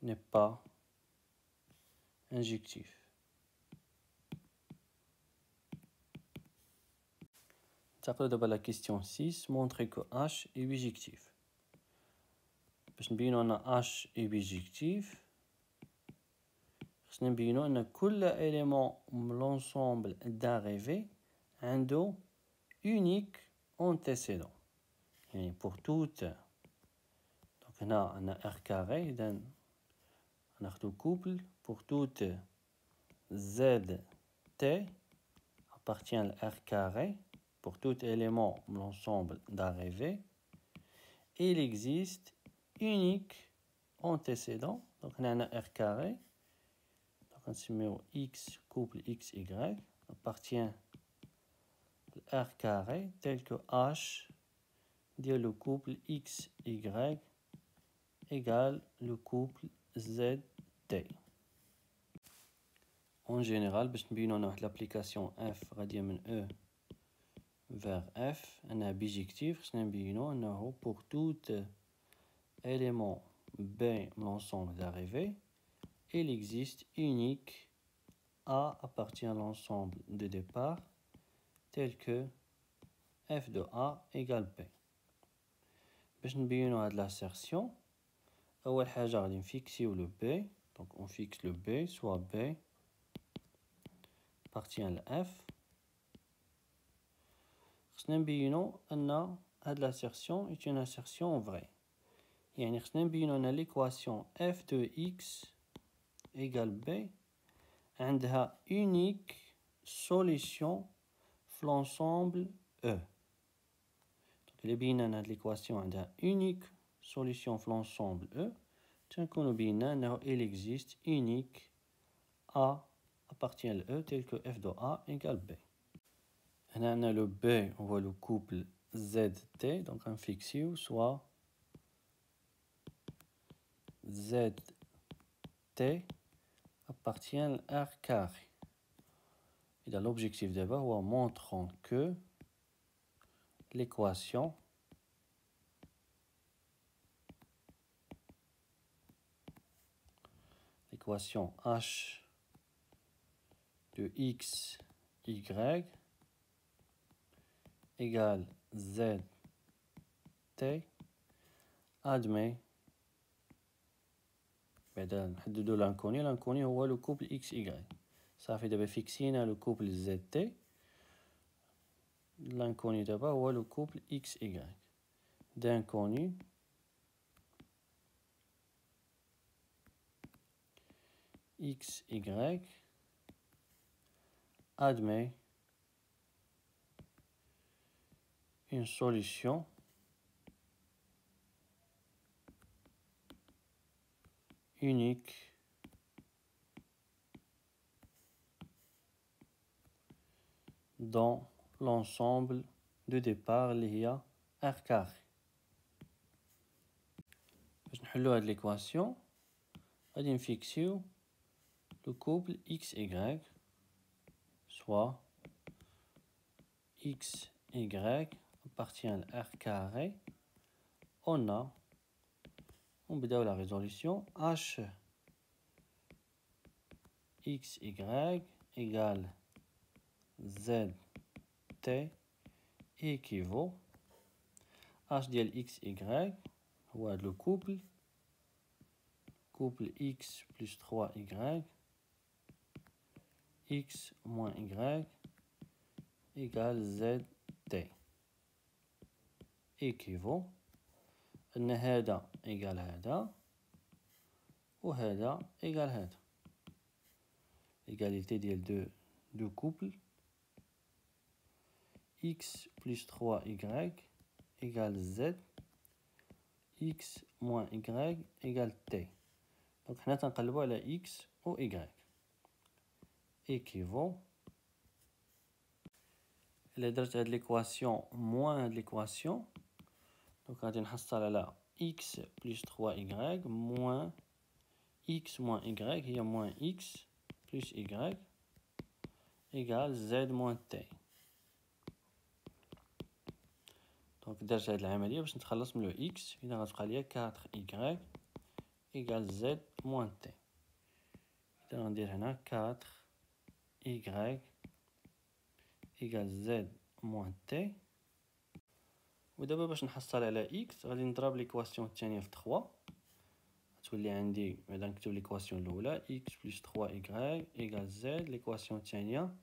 n'est pas injectif. ننتقل دابا la question 6. Montrer que H est bijectif. باش نبينو أن H est bijectif خصنا نبينو أن كل élément من l'ensemble d'arrivée عنده unique antécédent. يعني pour toute donc هنا عندنا R carré إذا ناخدو couple pour toute Z T appartient à R carré pour tout élément de l'ensemble d'arrivée. Il existe unique antécédent. Donc on a un R carré. Donc on se met au X couple XY appartient à R carré tel que H dit le couple XY égale le couple ZT. En général, باش نبينو أن واحد l'application f غادية من E vers f أنها bijective خصنا نبينو أنه pour tout élément B l'ensemble d'arrivée il existe unique A appartient à l'ensemble de départ tel que f de A égale B. باش نبينو هاد l'assertion أول حاجة غادي نفيكسيو le B donc on fixe le B soit B appartient à f. خصنا نبينو أن هاد l'assertion est une assertion vraie. يعني خصنا نبينو أن l'équation f de x égale B عندها unique solution في l'ensemble E. Donc إلا بينا أن هاد l'équation عندها unique solution في l'ensemble E تنكونو بينا أنه il existe unique A appartient à E tel que f de A égale B. هنا عندنا le B هو le couple ZT donc غنفيكسيو soit ZT appartient à R carré. Et là, l'objectif d'abord, en montrant que l'équation H de x, y égale ZT admet de l'inconnu. L'inconnu هو le couple x, y. Ça fait d'abord fixer le couple ZT. L'inconnu d'abord هو le couple x, y. D'inconnu x, y admet une solution unique dans l'ensemble de départ اللي هي R carré. باش نحلو هاد l'équation غادي نفيكسيو le couple x, y soit x, y appartient à R carré. On a la résolution H x, y égale ZT équivaut H ديال x, y هو le couple x plus 3y x moins y égale ZT équivaut أن هذا égal هذا وهذا égal هذا. Égalité ديال deux couples x plus 3y égale z x moins y égale t. Donc حنا تنقلبو على x و y équivaut. إلا درت هاد l'équation moins هاد l'équation donc غادي نحصل على x plus 3y moins x moins y هي moins x plus y égale z moins t. دونك درت هاد العملية باش نتخلص من لو x إذا غتبقى ليا 4y égale z moins t. إذا غندير هنا 4y égale z moins t. ودابا باش نحصل على x غادي نضرب ليكواسيون الثانية في 3 تولي عندي بعدا نكتب ليكواسيون الأولى x plus 3y égale z. ليكواسيون الثانية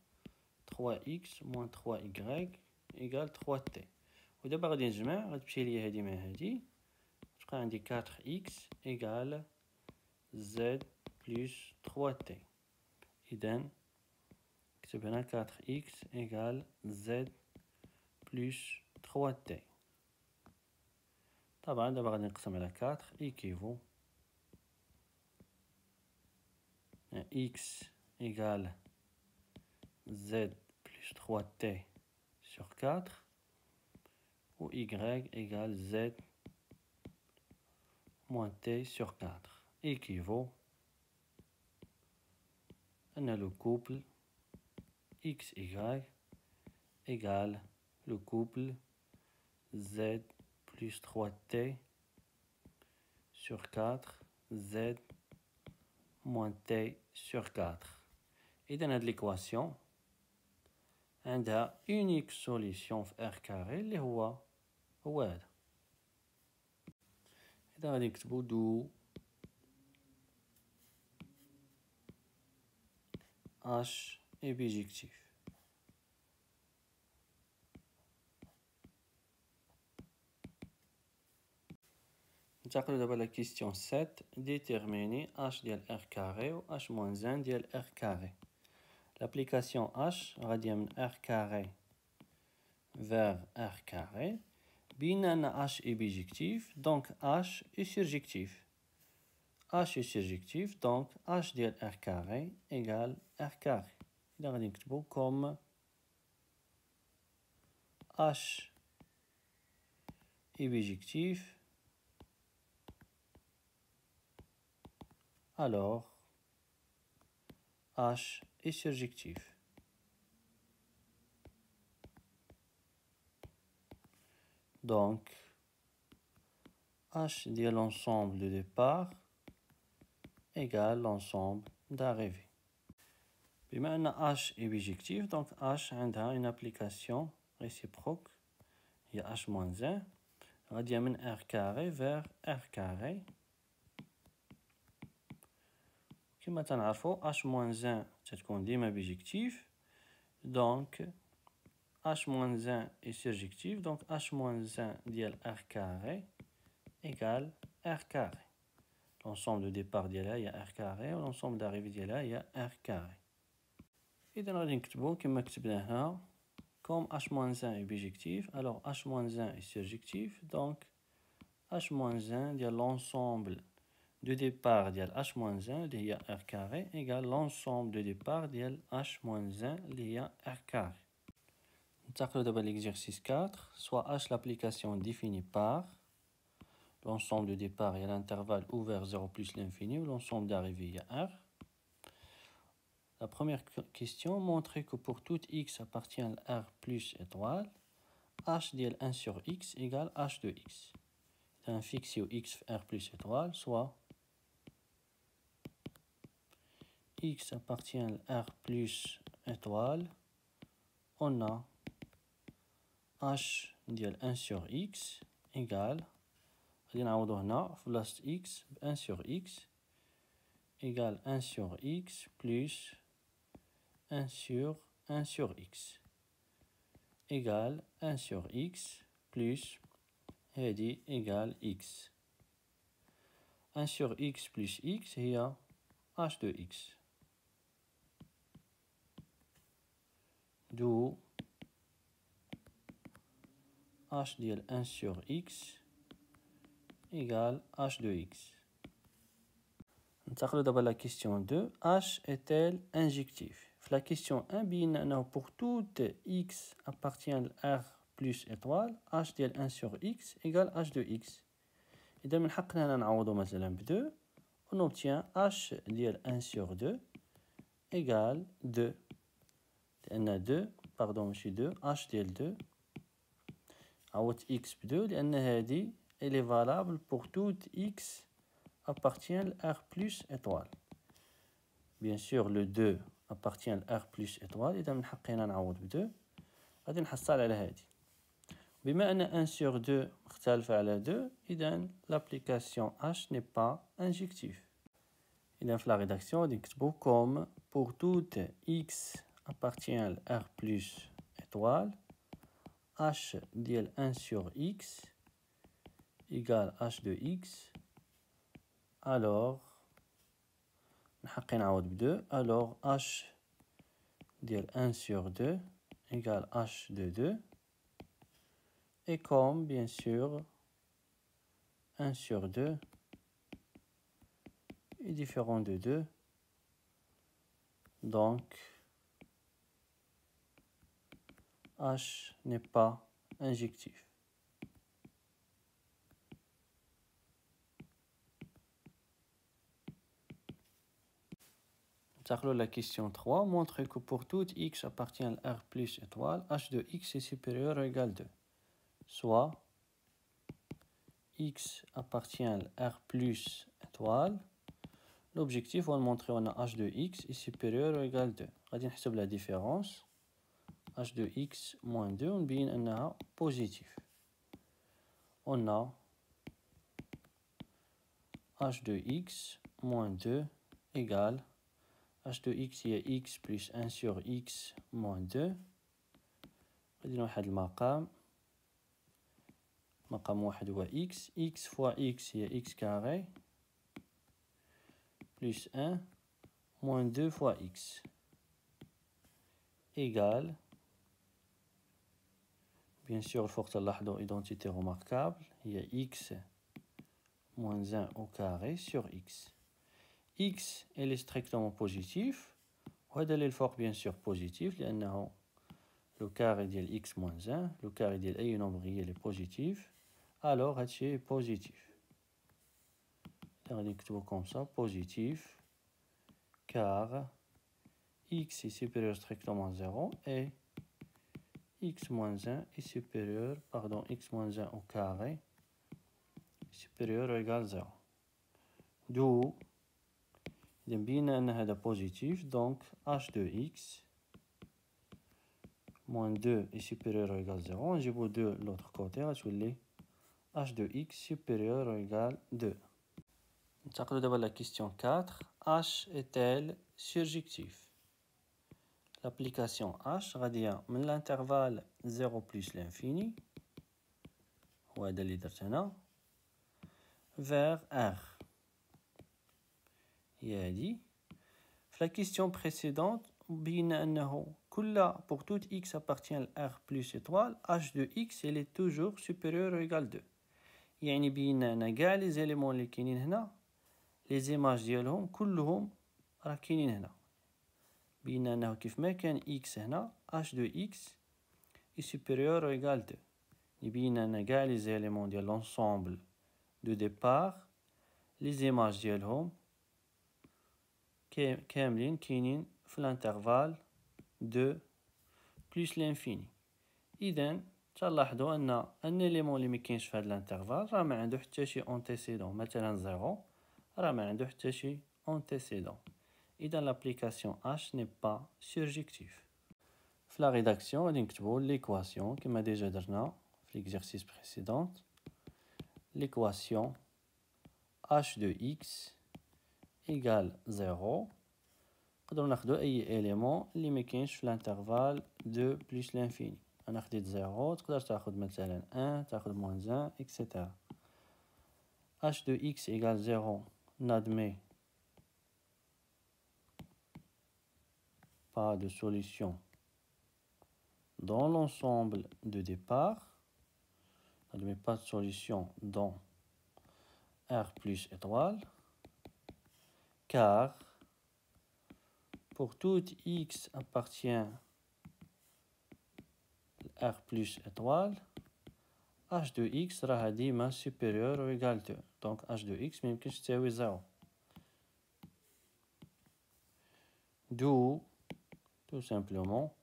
3x moins 3y égale 3t. ودابا غادي نجمع غتمشي ليا هادي مع هادي تبقى عندي 4x égale z plus 3t. إذن نكتب هنا 4x égale z plus 3t. طبعا دابا غادي نقسم على 4 équivaut x égale z plus 3t sur 4 ou y égale z moins t sur 4 équivaut On a le couple XY égale le couple Z plus 3T sur 4 Z moins T sur 4. Et dans l'équation, on a une unique solution R carré اللي هو هذا. إذا غادي نكتبو دو H est bijectif. ننتقلو دابا la question 7. Déterminer H ديال R carré و H moins 1 ديال R carré. L'application H غادية من R carré vers R carré. بينا أن H est bijectif, donc H est surjectif. H est surjectif, donc H ديال R carré égale R carré. إذا غادي نكتبو comme H est bijectif, alors H est surjectif. Donc, H de l'ensemble de départ égale l'ensemble d'arrivée. Maintenant, H est bijectif, donc H a une application réciproque. Il y a H moins 1. On va dire R carré vers R carré. Comme tu as H moins 1, c'est qu'on dit bijectif. Donc, H moins 1 est surjectif, donc H moins 1 dial R carré égale R carré. L'ensemble de départ dial il y a R carré, et l'ensemble d'arrivée dial il y a R carré. Et dans la نكتبو كما كتبنا هنا, comme H moins 1 est bijectif, alors H moins 1 est surjectif, donc H moins 1 dial l'ensemble de départ dial H moins 1 il y a R carré égale l'ensemble de départ dial H moins 1 il y a R carré. ننتقلو دابا l'exercice 4, soit H l'application définie par l'ensemble de départ et l'intervalle ouvert 0 plus l'infini ou l'ensemble d'arrivée il y a R. La première question, montrer que pour tout x appartient à R plus étoile, H dial 1 sur x égale H de x. C'est un fixe au x R plus étoile, soit x appartient à R plus étoile, on a H dial 1 sur x égale, غادي نعوضو هنا plus x 1 sur x égale 1 sur x plus 1 sur x égale 1 sur x plus هادي égale x. 1 sur x plus x هي h de x. D'où h ديال 1 sur x égale h de x. ننتقلو دابا la question 2. H est-elle injectif? La question 1 بينا pour toute x appartient à R plus étoile, h ديال 1 sur x égale h de x. إذا من حقنا هنا نعوضو مثلا ب 2, on obtient h ديال 1 sur 2 égale 2. لأن 2 pardon ماشي 2 h ديال 2 عوضت x ب 2 لأن هادي elle est valable pour toute x appartient à R plus étoile. Bien sûr le 2 appartient à R plus étoile, إذا من حقنا نعوض ب 2 غادي نحصل على هادي. بما أن 1 sur 2 مختلفة على 2, إذا l'application H n'est pas injective. إذا في la rédaction غادي نكتبو comme pour toute x appartient à R plus étoile, H ديال 1 sur x égale H de x, alors نحقي نعوض ب 2, alors H ديال 1 sur 2 égale H de 2, et comme bien sûr 1 sur 2 est différent de 2, donc H n'est pas injectif. La question 3. Montre que pour tout x appartient à R plus étoile, h de x est supérieur ou égal à 2. Soit x appartient à R plus étoile. L'objectif, on va montrer qu'on a h de x est supérieur ou égal à 2. On va faire la différence. h de x moins 2, on voit qu'elle est positive. On a h de x moins 2 égale h de x est x plus 1 sur x moins 2. غادي نوحد المقام 1 هو x fois x هي x carré plus 1 moins 2 fois x égale, bien sûr il faut تلاحظوا identité remarquable, il y a x moins 1 au carré sur x. X est strictement positif, وهذا اللي الفوق bien sûr positif لأنه le carré ديال x moins 1, le carré ديال أي nombre réel est positif, alors هادشي est positif. غادي نكتبو comme ça, positif, car x est supérieur strictement à 0 et x moins 1 est supérieur, x moins 1 au carré supérieur ou égal à 0. D'où il bien هذا positif, donc h de x moins 2 est supérieur ou égal à 0. نجيبو 2 de l'autre côté, غتولي h de x supérieur ou égal à 2. ننتقلوا دابا la question 4. h est-elle surjectif? L'application h غادية من l'intervalle 0 plus l'infini, وهذا اللي درت هنا, vers r. هي هادي. في la question précédente بينا أنه pour tout x appartient à r plus étoile, h de x elle est toujours supérieur ou égal à 2. يعني بينا أن كاع les éléments اللي كاينين هنا les images ديالهم كلهم راه كاينين هنا. بينا أنه كيف ما كان x هنا h de x est supérieur ou égal à 2. بينا أن كاع les éléments ديال l'ensemble de départ les images ديالهم كاملين كاينين في الانترفال 2 plus l'infini. إذا تلاحظوا أن ان élément اللي مكاينش في هذا الانترفال راه ما عنده حتى شي antécédent. مثلا 0 راه ما عنده حتى شي antécédent. إذا l'application h n'est pas surjective. في la rédaction غادي نكتبوا l'équation كما ديجا درنا في l'exercice précédent. L'équation h de x égale 0. نقدروا ناخذوا اي élément اللي ما كاينش في l'intervalle 2 plus l'infini. انا خديت 0 تقدر تاخذ مثلا 1 تاخذ moins 1 etc. h de x égale 0 n'admet pas de solution dans l'ensemble de départ, n'admet pas de solution dans R plus étoile, car pour tout x appartient à R plus étoile, h de x sera ديما supérieur ou égal à 2. Donc h de x ميمكنش تساوي 0. D'où, tout simplement,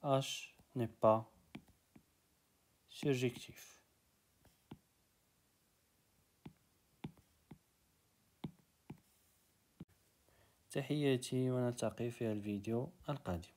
h n'est pas surjectif. تحياتي ونلتقي في الفيديو القادم.